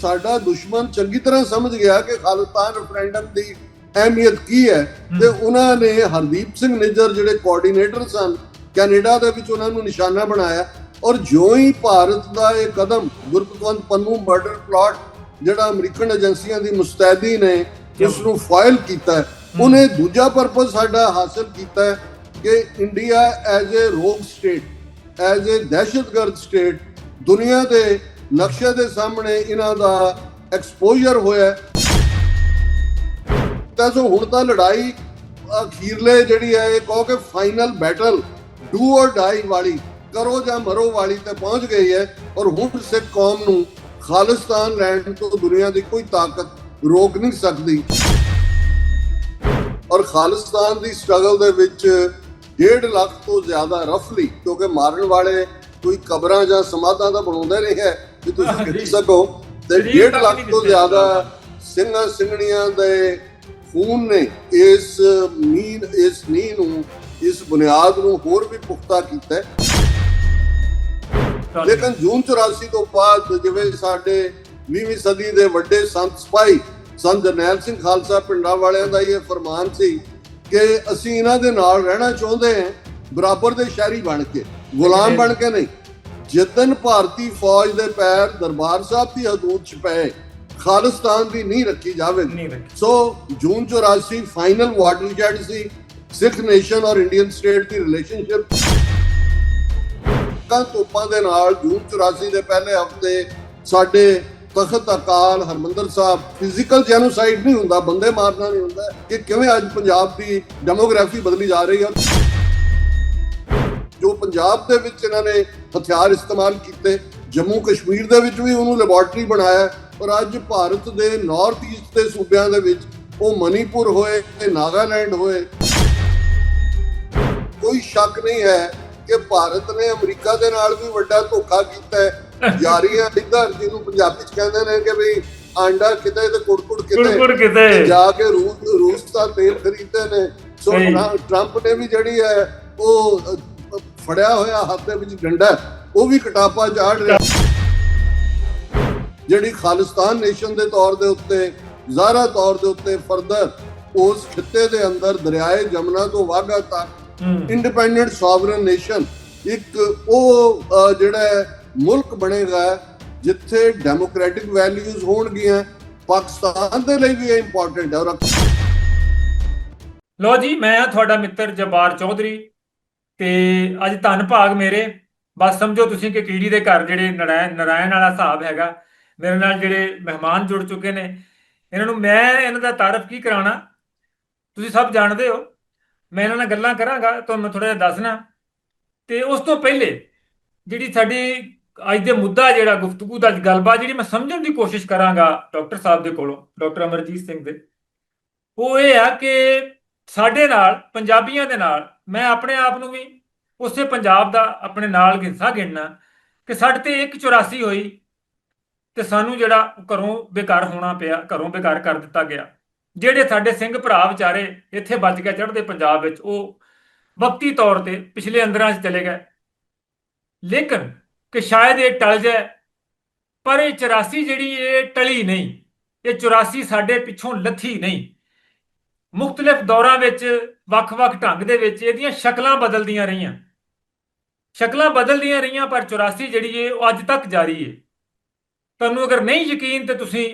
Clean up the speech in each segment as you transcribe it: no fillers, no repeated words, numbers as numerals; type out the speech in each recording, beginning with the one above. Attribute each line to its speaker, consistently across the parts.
Speaker 1: ਸਾਡਾ ਦੁਸ਼ਮਣ ਚੰਗੀ ਤਰ੍ਹਾਂ ਸਮਝ ਗਿਆ ਕਿ ਖਾਲਿਸਤਾਨ ਰੈਫਰੈਂਡਮ ਦੀ ਅਹਿਮੀਅਤ ਕੀ ਹੈ ਤੇ ਉਹਨਾਂ ਨੇ ਹਰਦੀਪ ਸਿੰਘ ਨਿੱਜਰ ਜਿਹੜੇ ਕੋਆਰਡੀਨੇਟਰ ਸਨ ਕੈਨੇਡਾ ਦੇ ਵਿੱਚ ਉਹਨਾਂ ਨੂੰ ਨਿਸ਼ਾਨਾ ਬਣਾਇਆ। ਔਰ ਜਿਉਂ ਹੀ ਭਾਰਤ ਦਾ ਇਹ ਕਦਮ ਗੁਰਪਤਵੰਤ ਪੰਨੂ ਮਰਡਰ ਪਲਾਟ ਜਿਹੜਾ ਅਮਰੀਕਨ ਏਜੰਸੀਆਂ ਦੀ ਮੁਸਤੈਦੀ ਨੇ ਉਸ ਨੂੰ ਫਾਇਲ ਕੀਤਾ, ਉਹਨੇ ਦੂਜਾ ਪਰਪਸ ਸਾਡਾ ਹਾਸਲ ਕੀਤਾ ਕਿ ਇੰਡੀਆ ਐਜ਼ ਏ ਰੋਗ ਸਟੇਟ, ਐਜ਼ ਏ ਦਹਿਸ਼ਤਗਰਦ ਸਟੇਟ ਦੁਨੀਆ ਦੇ ਨਕਸ਼ੇ ਦੇ ਸਾਹਮਣੇ ਇਹਨਾਂ ਦਾ ਐਕਸਪੋਜ਼ਰ ਹੋਇਆ। ਤਾਂ ਸੋ ਹੁਣ ਤਾਂ ਲੜਾਈ ਅਖੀਰਲੇ ਜਿਹੜੀ ਹੈ ਇਹ ਕਹੋ ਕਿ ਫਾਈਨਲ ਬੈਟਲ ਡੂ ਔਰ ਡਾਈ ਵਾਲੀ, ਕਰੋ ਜਾਂ ਮਰੋ ਵਾਲੀ ਤੇ ਪਹੁੰਚ ਗਈ ਹੈ। ਔਰ ਹੁਣ ਸਿੱਖ ਕੌਮ ਨੂੰ ਖਾਲਿਸਤਾਨ ਲੈਣ ਤੋਂ ਦੁਨੀਆ ਦੀ ਕੋਈ ਤਾਕਤ ਰੋਕ ਨਹੀਂ ਸਕਦੀ। ਔਰ ਖਾਲਿਸਤਾਨ ਦੀ ਸਟਰਗਲ ਦੇ ਵਿੱਚ 1.5 ਲੱਖ ਤੋਂ ਜ਼ਿਆਦਾ ਰਫਲੀ, ਕਿਉਂਕਿ ਮਾਰਨ ਵਾਲੇ ਕੋਈ ਕਬਰਾਂ ਜਾਂ ਸਮਾਧਾਂ ਦਾ ਬਣਾਉਂਦੇ ਨਹੀਂ ਹੈ ਕਿ ਤੁਸੀਂ ਗਿਣ ਸਕੋ, ਤੇ 1.5 ਲੱਖ ਤੋਂ ਜ਼ਿਆਦਾ ਸਿੰਘਾਂ ਸਿੰਘਣੀਆਂ ਦੇ ਖੂਨ ਨੇ ਇਸ ਨੀਂਹ ਨੂੰ, ਇਸ ਬੁਨਿਆਦ ਨੂੰ ਹੋਰ ਵੀ ਪੁਖਤਾ ਕੀਤਾ। ਲੇਕਿਨ ਜੂਨ 84 ਤੋਂ ਬਾਅਦ ਜਿਵੇਂ ਸਾਡੇ 20ਵੀਂ ਸਦੀ ਦੇ ਵੱਡੇ ਸੰਤ ਸਿਪਾਹੀ ਸੰਤ ਜਰਨੈਲ ਸਿੰਘ ਖਾਲਸਾ ਪਿੰਡਾਂ ਵਾਲਿਆਂ ਦਾ ਇਹ ਫਰਮਾਨ ਸੀ ਕਿ ਅਸੀਂ ਇਹਨਾਂ ਦੇ ਨਾਲ ਰਹਿਣਾ ਚਾਹੁੰਦੇ ਹਾਂ, ਬਰਾਬਰ ਦੇ ਸ਼ਹਿਰੀ ਬਣ ਕੇ, ਗੁਲਾਮ ਬਣ ਕੇ ਨਹੀਂ। ਜਿੱਦਨ ਭਾਰਤੀ ਫੌਜ ਦੇ ਪੈਰ ਦਰਬਾਰ ਸਾਹਿਬ ਦੀ ਹਦੂਦ 'ਚ ਪਏ, ਖਾਲਿਸਤਾਨ ਦੀ ਨਹੀਂ ਰੱਖੀ ਜਾਵੇਗੀ। ਸੋ ਜੂਨ 84 ਫਾਈਨਲ ਵਾਟਰਸ਼ੈਡ ਸੀ ਸਿੱਖ ਨੇਸ਼ਨ ਔਰ ਇੰਡੀਅਨ ਸਟੇਟ ਦੀ ਰਿਲੇਸ਼ਨਸ਼ਿਪ। ਤੋਪਾਂ ਦੇ ਨਾਲ ਜੂਨ 84 ਦੇ ਪਹਿਲੇ ਹਫ਼ਤੇ ਸਾਡੇ ਤਖਤ ਅਕਾਲ ਹਰਮੰਦਰ ਸਾਹਿਬ, ਫਿਜ਼ੀਕਲ ਜੈਨੋਸਾਈਡ ਨਹੀਂ ਹੁੰਦਾ, ਬੰਦੇ ਮਾਰਨਾ ਨਹੀਂ ਹੁੰਦਾ, ਕਿ ਕਿਵੇਂ ਅੱਜ ਪੰਜਾਬ ਦੀ ਡੈਮੋਗ੍ਰਾਫੀ ਬਦਲੀ ਜਾ ਰਹੀ ਹੈ। ਜੋ ਪੰਜਾਬ ਦੇ ਵਿੱਚ ਇਹਨਾਂ ਨੇ ਹਥਿਆਰ ਇਸਤੇਮਾਲ ਕੀਤੇ, ਜੰਮੂ ਕਸ਼ਮੀਰ ਦੇ ਵਿੱਚ ਵੀ ਉਹਨੂੰ ਲੈਬੋਰਟਰੀ ਬਣਾਇਆ। ਔਰ ਅੱਜ ਭਾਰਤ ਦੇ ਨਾਰਥ ਈਸਟ ਦੇ ਸੂਬਿਆਂ ਦੇ ਵਿੱਚ ਉਹ ਮਨੀਪੁਰ ਹੋਏ ਤੇ ਨਾਗਾਲੈਂਡ ਹੋਏ, ਕੋਈ ਸ਼ੱਕ ਨਹੀਂ ਹੈ ਕਿ ਭਾਰਤ ਨੇ ਅਮਰੀਕਾ ਦੇ ਨਾਲ ਵੀ ਵੱਡਾ ਧੋਖਾ ਕੀਤਾ ਹੈ। ਯਾਰੀਆਂ ਇੱਧਰ ਜਿਹਨੂੰ ਪੰਜਾਬੀ ਚ ਕਹਿੰਦੇ ਨੇ ਕਿ ਵੀ ਆਂਡਾ ਕਿਤੇ ਤੇ ਕੁੜਕੁੜ ਕਿਤੇ, ਜਾ ਕੇ ਰੂਸ ਦਾ ਤੇਲ ਖਰੀਦਦੇ ਨੇ। ਸੋ ਟਰੰਪ ਨੇ ਵੀ ਜਿਹੜੀ ਹੈ ਉਹ ਫੜਿਆ ਹੋਇਆ ਹੱਥ ਦੇ ਵਿੱਚ ਡੰਡਾ, ਉਹ ਵੀ ਕਟਾਪਾ ਝਾੜ ਰਿਹਾ। ਜਿਹੜੀ ਖਾਲਿਸਤਾਨ ਨੇਸ਼ਨ ਦੇ ਤੌਰ ਦੇ ਉੱਤੇ, ਜ਼ਾਹਰਾ ਤੌਰ ਦੇ ਉੱਤੇ ਫਰਦਰ ਉਸ ਖਿੱਤੇ ਦੇ ਅੰਦਰ ਦਰਿਆਏ ਜਮਨਾ ਤੋਂ ਵਾਘਾ ਤੱਕ ਇੰਡੀਪੈਂਡੈਂਟ ਸੋਵਰਨ ਨੇਸ਼ਨ, ਇੱਕ ਉਹ ਜਿਹੜਾ ਮੁਲਕ ਬਣੇਗਾ ਜਿੱਥੇ ਡੈਮੋਕ੍ਰੈਟਿਕ ਵੈਲਿਊਜ਼ ਹੋਣਗੀਆਂ। ਪਾਕਿਸਤਾਨ ਦੇ ਲਈ ਵੀ ਇਹ ਇੰਪੋਰਟੈਂਟ ਹੈ। ਔਰ
Speaker 2: ਲੋ ਜੀ, ਮੈਂ ਤੁਹਾਡਾ ਮਿੱਤਰ ਜਬਾਰ ਚੌਧਰੀ, ਤੇ ਅੱਜ ਧੰਨ ਭਾਗ ਮੇਰੇ, ਬਸ ਸਮਝੋ ਤੁਸੀਂ ਕਿ ਕੀੜੀ ਦੇ ਘਰ ਜਿਹੜੇ ਨਰਾਇਣ ਵਾਲਾ ਹਿਸਾਬ ਹੈਗਾ। ਮੇਰੇ ਨਾਲ ਜਿਹੜੇ ਮਹਿਮਾਨ ਜੁੜ ਚੁੱਕੇ ਨੇ, ਇਹਨਾਂ ਦਾ ਤਾਰਫ ਕੀ ਕਰਾਉਣਾ, ਤੁਸੀਂ ਸਭ ਜਾਣਦੇ ਹੋ। ਮੈਂ ਇਹਨਾਂ ਨਾਲ ਗੱਲਾਂ ਕਰਾਂਗਾ, ਤੁਹਾਨੂੰ ਮੈਂ ਥੋੜਾ ਜਿਹਾ ਦੱਸਣਾ। ਤੇ ਉਸ ਤੋਂ ਪਹਿਲੇ ਜਿਹੜੀ ਸਾਡੀ ਅੱਜ ਦੇ ਮੁੱਦਾ, ਜਿਹੜਾ ਗੁਫ਼ਤਗੂ ਦਾ ਗੱਲਬਾਤ ਜਿਹੜੀ ਮੈਂ ਸਮਝਣ ਦੀ ਕੋਸ਼ਿਸ਼ ਕਰਾਂਗਾ ਡਾਕਟਰ ਸਾਹਿਬ ਦੇ ਕੋਲੋਂ, ਡਾਕਟਰ ਅਮਰਜੀਤ ਸਿੰਘ ਦੇ, ਉਹ ਇਹ ਆ ਕਿ ਸਾਡੇ ਨਾਲ, ਪੰਜਾਬੀਆਂ ਦੇ ਨਾਲ, ਮੈਂ ਆਪਣੇ ਆਪ ਨੂੰ ਵੀ ਉਸੇ ਪੰਜਾਬ ਦਾ ਆਪਣੇ ਨਾਲ ਹਿੱਸਾ ਗਿਣਨਾ ਕਿ ਸਾਡੇ ਤੇ 184 ਹੋਈ ਤੇ ਸਾਨੂੰ ਜਿਹੜਾ ਘਰੋਂ ਬੇਘਰ ਹੋਣਾ ਪਿਆ, ਘਰੋਂ ਬੇਘਰ ਕਰ ਦਿੱਤਾ ਗਿਆ। ਜਿਹੜੇ ਸਾਡੇ ਸਿੰਘ ਭਰਾ ਵਿਚਾਰੇ ਇੱਥੇ ਬਚ ਕੇ ਚੜ੍ਹਦੇ ਪੰਜਾਬ ਵਿੱਚ, ਉਹ ਵਕਤੀ ਤੌਰ ਤੇ ਪਿਛਲੇ ਅੰਦਰਾਂ 'ਚ ਚਲੇ ਗਏ। ਲੇਕਿਨ ਕਿ ਸ਼ਾਇਦ ਇਹ ਟਲ ਜਾਏ, ਪਰ ਇਹ 84 ਜਿਹੜੀ ਇਹ ਟਲੀ ਨਹੀਂ, ਇਹ 84 ਸਾਡੇ ਪਿੱਛੋਂ ਲੱਥੀ ਨਹੀਂ। ਮੁਖਤਲਿਫ ਦੌਰਾਂ ਵਿੱਚ, ਵੱਖ-ਵੱਖ ਢੰਗ ਦੇ ਵਿੱਚ ਇਹਦੀਆਂ ਸ਼ਕਲਾਂ ਬਦਲਦੀਆਂ ਰਹੀਆਂ, ਪਰ 84 ਜਿਹੜੀ ਹੈ ਉਹ ਅੱਜ ਤੱਕ ਜਾਰੀ ਹੈ। ਤੁਹਾਨੂੰ ਅਗਰ ਨਹੀਂ ਯਕੀਨ ਤੇ ਤੁਸੀਂ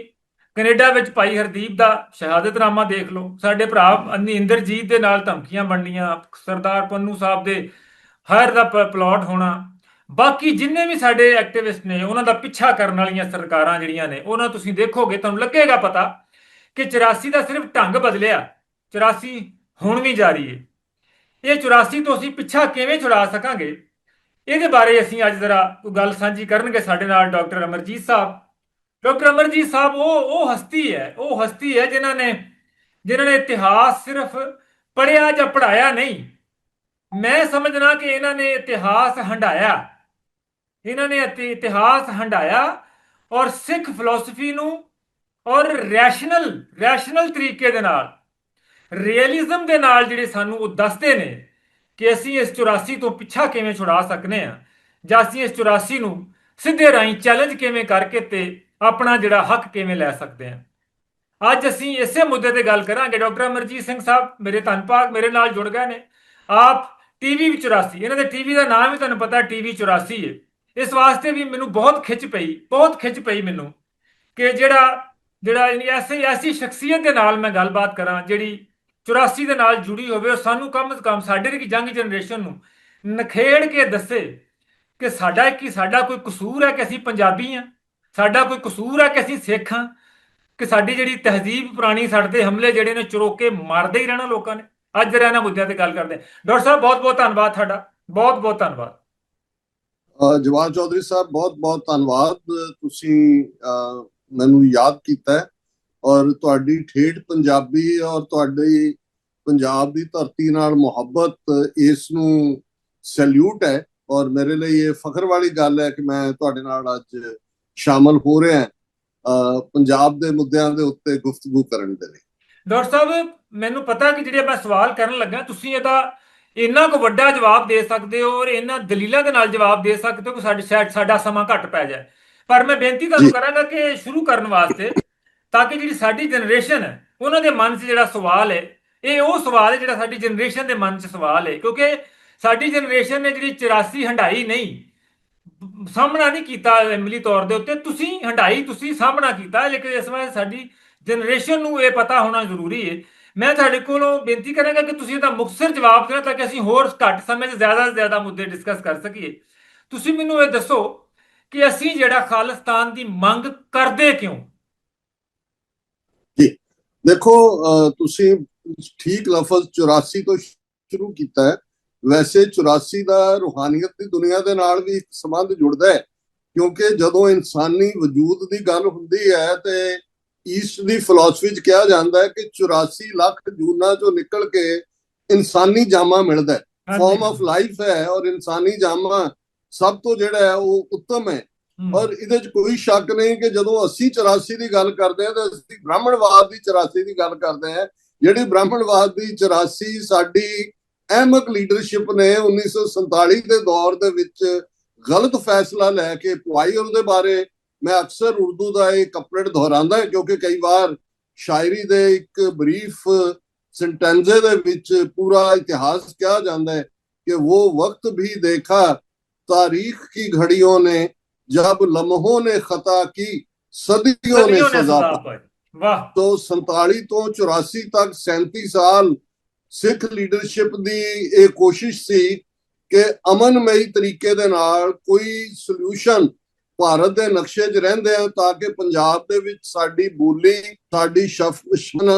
Speaker 2: ਕੈਨੇਡਾ ਵਿੱਚ ਭਾਈ ਹਰਦੀਪ ਦਾ ਸ਼ਹਾਦਤਨਾਮਾ ਦੇਖ ਲਓ। ਸਾਡੇ ਭਰਾ ਇੰਦਰਜੀਤ ਦੇ ਨਾਲ ਧਮਕੀਆਂ ਬਣਨੀਆਂ, ਸਰਦਾਰ ਪੰਨੂ ਸਾਹਿਬ ਦੇ ਹਾਇਰ ਦਾ ਪਲਾਟ ਹੋਣਾ, ਬਾਕੀ ਜਿੰਨੇ ਵੀ ਸਾਡੇ ਐਕਟਿਵਿਸਟ ਨੇ ਉਹਨਾਂ ਦਾ ਪਿੱਛਾ ਕਰਨ ਵਾਲੀਆਂ ਸਰਕਾਰਾਂ ਜਿਹੜੀਆਂ ਨੇ, ਉਹਨਾਂ ਤੁਸੀਂ ਦੇਖੋਗੇ ਤੁਹਾਨੂੰ ਲੱਗੇਗਾ ਪਤਾ ਕਿ 84 ਦਾ ਸਿਰਫ ਢੰਗ ਬਦਲਿਆ। 84 ਹੁਣ ਵੀ ਜਾਰੀ ਹੈ। ਇਹ 84 ਤੋਂ ਅਸੀਂ ਪਿੱਛਾ ਕਿਵੇਂ ਛੁਡਾ ਸਕਾਂਗੇ, ਇਹਦੇ ਬਾਰੇ ਅਸੀਂ ਅੱਜ ਜ਼ਰਾ ਗੱਲ ਸਾਂਝੀ ਕਰਨਗੇ ਸਾਡੇ ਨਾਲ ਡਾਕਟਰ ਅਮਰਜੀਤ ਸਾਹਿਬ। ਡਾਕਟਰ ਅਮਰਜੀਤ ਸਾਹਿਬ ਉਹ ਹਸਤੀ ਹੈ ਜਿਨ੍ਹਾਂ ਨੇ ਇਤਿਹਾਸ ਸਿਰਫ ਪੜ੍ਹਿਆ ਜਾਂ ਪੜ੍ਹਾਇਆ ਨਹੀਂ, ਮੈਂ ਸਮਝਣਾ ਕਿ ਇਹਨਾਂ ਨੇ ਇਤਿਹਾਸ ਹੰਢਾਇਆ ਔਰ ਸਿੱਖ ਫਿਲਾਸਫੀ ਨੂੰ ਔਰ ਰੈਸ਼ਨਲ ਤਰੀਕੇ ਦੇ ਨਾਲ, ਰੀਅਲਿਜ਼ਮ ਦੇ ਨਾਲ ਜਿਹੜੇ ਸਾਨੂੰ ਉਹ ਦੱਸਦੇ ਨੇ ਕਿ ਅਸੀਂ ਇਸ 84 ਤੋਂ ਪਿੱਛਾ ਕਿਵੇਂ ਛੁਡਾ ਸਕਨੇ ਆ, ਜਾਂ ਅਸੀਂ ਇਸ 84 ਨੂੰ ਸਿੱਧੇ ਰਾਹੀਂ ਚੈਲੰਜ ਕਿਵੇਂ ਕਰਕੇ ਤੇ ਆਪਣਾ ਜਿਹੜਾ ਹੱਕ ਕਿਵੇਂ ਲੈ ਸਕਦੇ ਹਾਂ। ਅੱਜ ਅਸੀਂ ਇਸੇ ਮੁੱਦੇ ਤੇ ਗੱਲ ਕਰਾਂਗੇ। ਡਾਕਟਰ ਅਮਰਜੀਤ ਸਿੰਘ ਸਾਹਿਬ ਮੇਰੇ ਧੰਨਵਾਦ ਮੇਰੇ ਨਾਲ ਜੁੜ ਗਏ ਨੇ। ਆਪ ਟੀਵੀ 84, ਇਹਨਾਂ ਦੇ ਟੀਵੀ ਦਾ ਨਾਮ ਵੀ ਤੁਹਾਨੂੰ ਪਤਾ ਟੀਵੀ 84 ਹੈ। ਇਸ ਵਾਸਤੇ ਵੀ ਮੈਨੂੰ ਬਹੁਤ ਖਿੱਚ ਪਈ ਮੈਨੂੰ ਕਿ ਜਿਹੜਾ ਐਸੀ ਸ਼ਖਸੀਅਤ ਦੇ ਨਾਲ ਮੈਂ ਗੱਲਬਾਤ ਕਰਾਂ ਜਿਹੜੀ 84 ਦੇ ਨਾਲ ਜੁੜੀ ਹੋਵੇ। ਉਹ ਸਾਨੂੰ ਕਮ ਸੇ ਕਮ ਸਾਡੇ ਵਰਗੀ ਯੰਗ ਜਨਰੇਸ਼ਨ ਨੂੰ ਨਖੇੜ ਕੇ ਦੱਸੇ ਕਿ ਸਾਡਾ ਕੋਈ ਕਸੂਰ ਹੈ ਕਿ ਅਸੀਂ ਪੰਜਾਬੀ ਹਾਂ, ਸਾਡਾ ਕੋਈ ਕਸੂਰ ਹੈ ਕਿ ਅਸੀਂ ਸਿੱਖ ਹਾਂ, ਕਿ ਸਾਡੀ ਜਿਹੜੀ ਤਹਿਜ਼ੀਬ ਪੁਰਾਣੀ, ਸਾਡੇ ਤੇ ਹਮਲੇ ਜਿਹੜੇ ਨੇ ਚੁਰੋਕੇ ਮਾਰਦੇ ਹੀ ਰਹਿਣਾ ਲੋਕਾਂ ਨੇ। ਅੱਜ ਜਿਹੜਾ ਇਹਨਾਂ ਮੁੱਦਿਆਂ ਤੇ ਗੱਲ ਕਰਦੇ ਹਾਂ। ਡਾਕਟਰ ਸਾਹਿਬ ਬਹੁਤ ਬਹੁਤ ਧੰਨਵਾਦ ਤੁਹਾਡਾ, ਬਹੁਤ ਬਹੁਤ ਧੰਨਵਾਦ।
Speaker 1: ਜਵਾਹਰ ਚੌਧਰੀ ਸਾਹਿਬ ਬਹੁਤ ਬਹੁਤ ਧੰਨਵਾਦ, ਤੁਸੀਂ ਮੈਨੂੰ ਯਾਦ ਕੀਤਾ ਹੈ ਔਰ ਤੁਹਾਡੀ ਠੇਠ ਪੰਜਾਬੀ ਔਰ ਤੁਹਾਡੀ ਪੰਜਾਬ ਦੀ ਧਰਤੀ ਨਾਲ ਮੁਹੱਬਤ ਇਸ ਨੂੰ ਸੈਲੂਟ ਹੈ। ਔਰ ਮੇਰੇ ਲਈ ਇਹ ਫਖਰ ਵਾਲੀ ਗੱਲ ਹੈ ਕਿ ਮੈਂ ਤੁਹਾਡੇ ਨਾਲ ਅੱਜ ਸ਼ਾਮਲ ਹੋ ਰਿਹਾ ਪੰਜਾਬ ਦੇ ਮੁੱਦਿਆਂ ਦੇ ਉੱਤੇ ਗੁਫ਼ਤਗੂ ਕਰਨ ਦੇ ਲਈ।
Speaker 2: ਡਾਕਟਰ ਸਾਹਿਬ ਮੈਨੂੰ ਪਤਾ ਕਿ ਜਿਹੜੇ ਮੈਂ ਸਵਾਲ ਕਰਨ ਲੱਗਾ ਤੁਸੀਂ ਇਹਦਾ ਇੰਨਾ ਕੁ ਵੱਡਾ ਜਵਾਬ ਦੇ ਸਕਦੇ ਹੋ ਔਰ ਇਹਨਾਂ ਦਲੀਲਾਂ ਦੇ ਨਾਲ ਜਵਾਬ ਦੇ ਸਕਦੇ ਹੋ ਕਿ ਸਾਡਾ ਸਮਾਂ ਘੱਟ ਪੈ ਜਾਏ। ਪਰ ਮੈਂ ਬੇਨਤੀ ਤੁਹਾਨੂੰ ਕਰਾਂਗਾ ਕਿ ਸ਼ੁਰੂ ਕਰਨ ਵਾਸਤੇ ਤਾਂ ਕਿ ਜਿਹੜੀ ਸਾਡੀ ਜਨਰੇਸ਼ਨ ਹੈ ਉਹਨਾਂ ਦੇ ਮਨ 'ਚ ਜਿਹੜਾ ਸਵਾਲ ਹੈ, ਇਹ ਉਹ ਸਵਾਲ ਹੈ ਜਿਹੜਾ ਸਾਡੀ ਜਨਰੇਸ਼ਨ ਦੇ ਮਨ 'ਚ ਸਵਾਲ ਹੈ। ਕਿਉਂਕਿ ਸਾਡੀ ਜਨਰੇਸ਼ਨ ਨੇ ਜਿਹੜੀ 84 ਹੰਢਾਈ ਨਹੀਂ, ਸਾਹਮਣਾ ਨਹੀਂ ਕੀਤਾ ਅਮਲੀ ਤੌਰ ਦੇ ਉੱਤੇ। ਤੁਸੀਂ ਸਾਹਮਣਾ ਕੀਤਾ, ਲੇਕਿਨ ਇਸ ਵਾਰ ਸਾਡੀ ਜਨਰੇਸ਼ਨ ਨੂੰ ਇਹ ਪਤਾ ਹੋਣਾ ਜ਼ਰੂਰੀ ਹੈ। ਮੈਂ ਤੁਹਾਡੇ ਕੋਲੋਂ ਬੇਨਤੀ ਕਰਾਂਗਾ ਕਿ ਤੁਸੀਂ ਇਹਦਾ ਮੁਖਤਸਰ ਜਵਾਬ ਦੇਣਾ ਤਾਂ ਕਿ ਅਸੀਂ ਹੋਰ ਘੱਟ ਸਮੇਂ 'ਚ ਜ਼ਿਆਦਾ ਤੋਂ ਜ਼ਿਆਦਾ ਮੁੱਦੇ ਡਿਸਕਸ ਕਰ ਸਕੀਏ। ਤੁਸੀਂ ਮੈਨੂੰ ਇਹ ਦੱਸੋ ਕਿ ਅਸੀਂ ਜਿਹੜਾ ਖਾਲਿਸਤਾਨ ਦੀ ਮੰਗ ਕਰਦੇ ਕਿਉਂ?
Speaker 1: ਜੀ ਦੇਖੋ, ਤੁਸੀਂ ਠੀਕ ਲਫ਼ਜ਼ 84 ਤੋਂ ਸ਼ੁਰੂ ਕੀਤਾ ਹੈ। ਵੈਸੇ 84 ਦਾ ਰੂਹਾਨੀਅਤ ਦੀ ਦੁਨੀਆ ਦੇ ਨਾਲ ਵੀ ਇੱਕ ਸੰਬੰਧ ਜੁੜਦਾ ਹੈ, ਕਿਉਂਕਿ ਜਦੋਂ ਇਨਸਾਨੀ ਵਜੂਦ ਦੀ ਗੱਲ ਹੁੰਦੀ ਹੈ ਤੇ ਈਸਟ ਦੀ ਫਿਲਾਸਫੀ 'ਚ ਕਿਹਾ ਜਾਂਦਾ ਹੈ ਕਿ 84 ਲੱਖ ਜੂਨਾਂ ਚੋਂ ਨਿਕਲ ਕੇ ਇਨਸਾਨੀ ਜਾਮਾ ਮਿਲਦਾ ਹੈ, ਫਾਰਮ ਆਫ ਲਾਈਫ ਹੈ ਔਰ ਇਨਸਾਨੀ ਜਾਮਾ ਸਭ ਤੋਂ ਜਿਹੜਾ ਹੈ ਉਹ ਉੱਤਮ ਹੈ। ਔਰ ਇਹਦੇ 'ਚ ਕੋਈ ਸ਼ੱਕ ਨਹੀਂ ਕਿ ਜਦੋਂ ਅਸੀਂ 84 ਦੀ ਗੱਲ ਕਰਦੇ ਹਾਂ ਤਾਂ ਅਸੀਂ ਬ੍ਰਾਹਮਣਵਾਦ ਦੀ 84 ਦੀ ਗੱਲ ਕਰਦੇ ਹਾਂ। ਜਿਹੜੀ ਬ੍ਰਾਹਮਣਵਾਦ ਦੀ 84 ਸਾਡੀ ਅਹਿਮਕ ਲੀਡਰਸ਼ਿਪ ਨੇ 1947 ਦੇ ਦੌਰ ਦੇ ਵਿੱਚ ਗਲਤ ਫੈਸਲਾ ਲੈ ਕੇ ਪਵਾਈ। ਉਹਦੇ ਬਾਰੇ ਮੈਂ ਅਕਸਰ ਉਰਦੂ ਦਾ ਇਹ ਕਪਲੇਟ ਦੁਹਰਾਉਂਦਾ ਕਿਉਂਕਿ ਕਈ ਵਾਰ ਸ਼ਾਇਰੀ ਦੇ ਇੱਕ ਬਰੀਫ ਸੈਂਟੈਂਜ਼ੇ ਦੇ ਵਿੱਚ ਪੂਰਾ ਇਤਿਹਾਸ ਕਿਹਾ ਜਾਂਦਾ ਹੈ कि वो वक्त भी देखा तारीख की घड़ियों ने, जब लम्हों ने खता की सदियों ने सजा पाई। तो 47 ਤੋਂ 84 ਤੱਕ 37 ਸਾਲ ਸਿੱਖ ਲੀਡਰਸ਼ਿਪ ਦੀ ਇਹ ਕੋਸ਼ਿਸ਼ ਸੀ ਕਿ ਅਮਨਮਈ ਤਰੀਕੇ ਦੇ ਨਾਲ ਕੋਈ ਸੋਲੂਸ਼ਨ ਭਾਰਤ ਦੇ ਨਕਸ਼ੇ 'ਚ ਰਹਿੰਦੇ ਆ ਤਾਂ ਕਿ ਪੰਜਾਬ ਦੇ ਵਿੱਚ ਸਾਡੀ ਬੋਲੀ, ਸਾਡੀ ਸ਼ਫਨ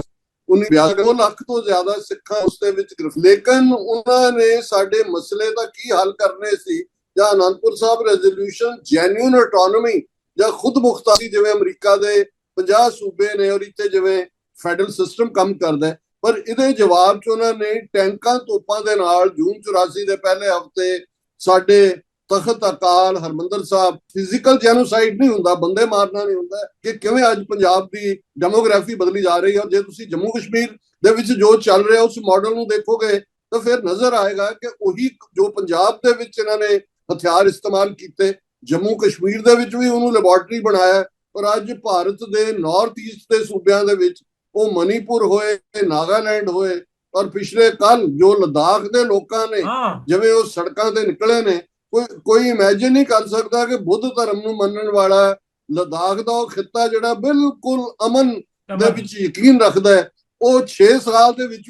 Speaker 1: 2 ਲੱਖ ਤੋਂ ਜ਼ਿਆਦਾ ਸਿੱਖਾਂ ਉਸ ਦੇ ਵਿੱਚ ਲੇਕਿਨ ਉਹਨਾਂ ਨੇ ਸਾਡੇ ਮਸਲੇ ਦਾ ਕੀ ਹੱਲ ਕਰਨੇ ਸੀ, ਜਾਂ Anandpur Sahib resolution genuine autonomy ਜਾਂ ਖੁਦ ਮੁਖਤਾਰੀ, ਜਿਵੇਂ ਅਮਰੀਕਾ ਦੇ 50 ਸੂਬੇ ਨੇ ਔਰ ਇੱਥੇ ਜਿਵੇਂ ਫੈਡਰਲ ਸਿਸਟਮ ਕੰਮ ਕਰਦਾ ਹੈ, ਪਰ ਇਹਦੇ ਜਵਾਬ 'ਚ ਉਹਨਾਂ ਨੇ ਟੈਂਕਾਂ ਤੋਪਾਂ ਦੇ ਨਾਲ ਜੂਨ 84 ਦੇ ਪਹਿਲੇ ਹਫ਼ਤੇ ਸਾਡੇ ਤਖਤ ਅਕਾਲ ਹਰਮੰਦਰ ਸਾਹਿਬ, ਫਿਜ਼ੀਕਲ ਜੈਨੋਸਾਈਡ ਨਹੀਂ ਹੁੰਦਾ, ਬੰਦੇ ਮਾਰਨਾ ਨਹੀਂ ਹੁੰਦਾ, ਕਿ ਕਿਵੇਂ ਅੱਜ ਪੰਜਾਬ ਦੀ ਡੈਮੋਗ੍ਰਾਫੀ ਬਦਲੀ ਜਾ ਰਹੀ ਹੈ। ਔਰ ਜੇ ਤੁਸੀਂ ਜੰਮੂ ਕਸ਼ਮੀਰ ਦੇ ਵਿੱਚ ਜੋ ਚੱਲ ਰਿਹਾ ਉਸ ਮਾਡਲ ਨੂੰ ਦੇਖੋਗੇ ਤਾਂ ਫਿਰ ਨਜ਼ਰ ਆਏਗਾ ਕਿ ਉਹੀ ਜੋ ਪੰਜਾਬ ਦੇ ਵਿੱਚ ਇਹਨਾਂ ਨੇ ਹਥਿਆਰ ਇਸਤੇਮਾਲ ਕੀਤੇ, ਜੰਮੂ ਕਸ਼ਮੀਰ ਦੇ ਵਿੱਚ ਵੀ ਉਹਨੂੰ ਲੈਬੋਰਟਰੀ ਬਣਾਇਆ। ਔਰ ਅੱਜ ਭਾਰਤ ਦੇ ਨਾਰਥ ਈਸਟ ਦੇ ਸੂਬਿਆਂ ਦੇ ਵਿੱਚ ਉਹ ਮਨੀਪੁਰ ਹੋਏ, ਨਾਗਾਲੈਂਡ ਹੋਏ, ਔਰ ਪਿਛਲੇ ਕੱਲ ਜੋ ਲਦਾਖ ਦੇ ਲੋਕਾਂ ਨੇ ਜਿਵੇਂ ਉਹ ਸੜਕਾਂ ਤੇ ਨਿਕਲੇ ਨੇ, ਕੋਈ ਇਮੇਜਿਨ ਨਹੀਂ ਕਰ ਸਕਦਾ ਕਿ ਬੁੱਧ ਧਰਮ ਨੂੰ ਮੰਨਣ ਵਾਲਾ ਲਦਾਖ ਦਾ ਉਹ ਖਿੱਤਾ ਜਿਹੜਾ ਬਿਲਕੁਲ ਅਮਨ ਦੇ ਵਿੱਚ ਯਕੀਨ ਰੱਖਦਾ ਹੈ, ਉਹ 6 ਸਾਲ ਦੇ ਵਿੱਚ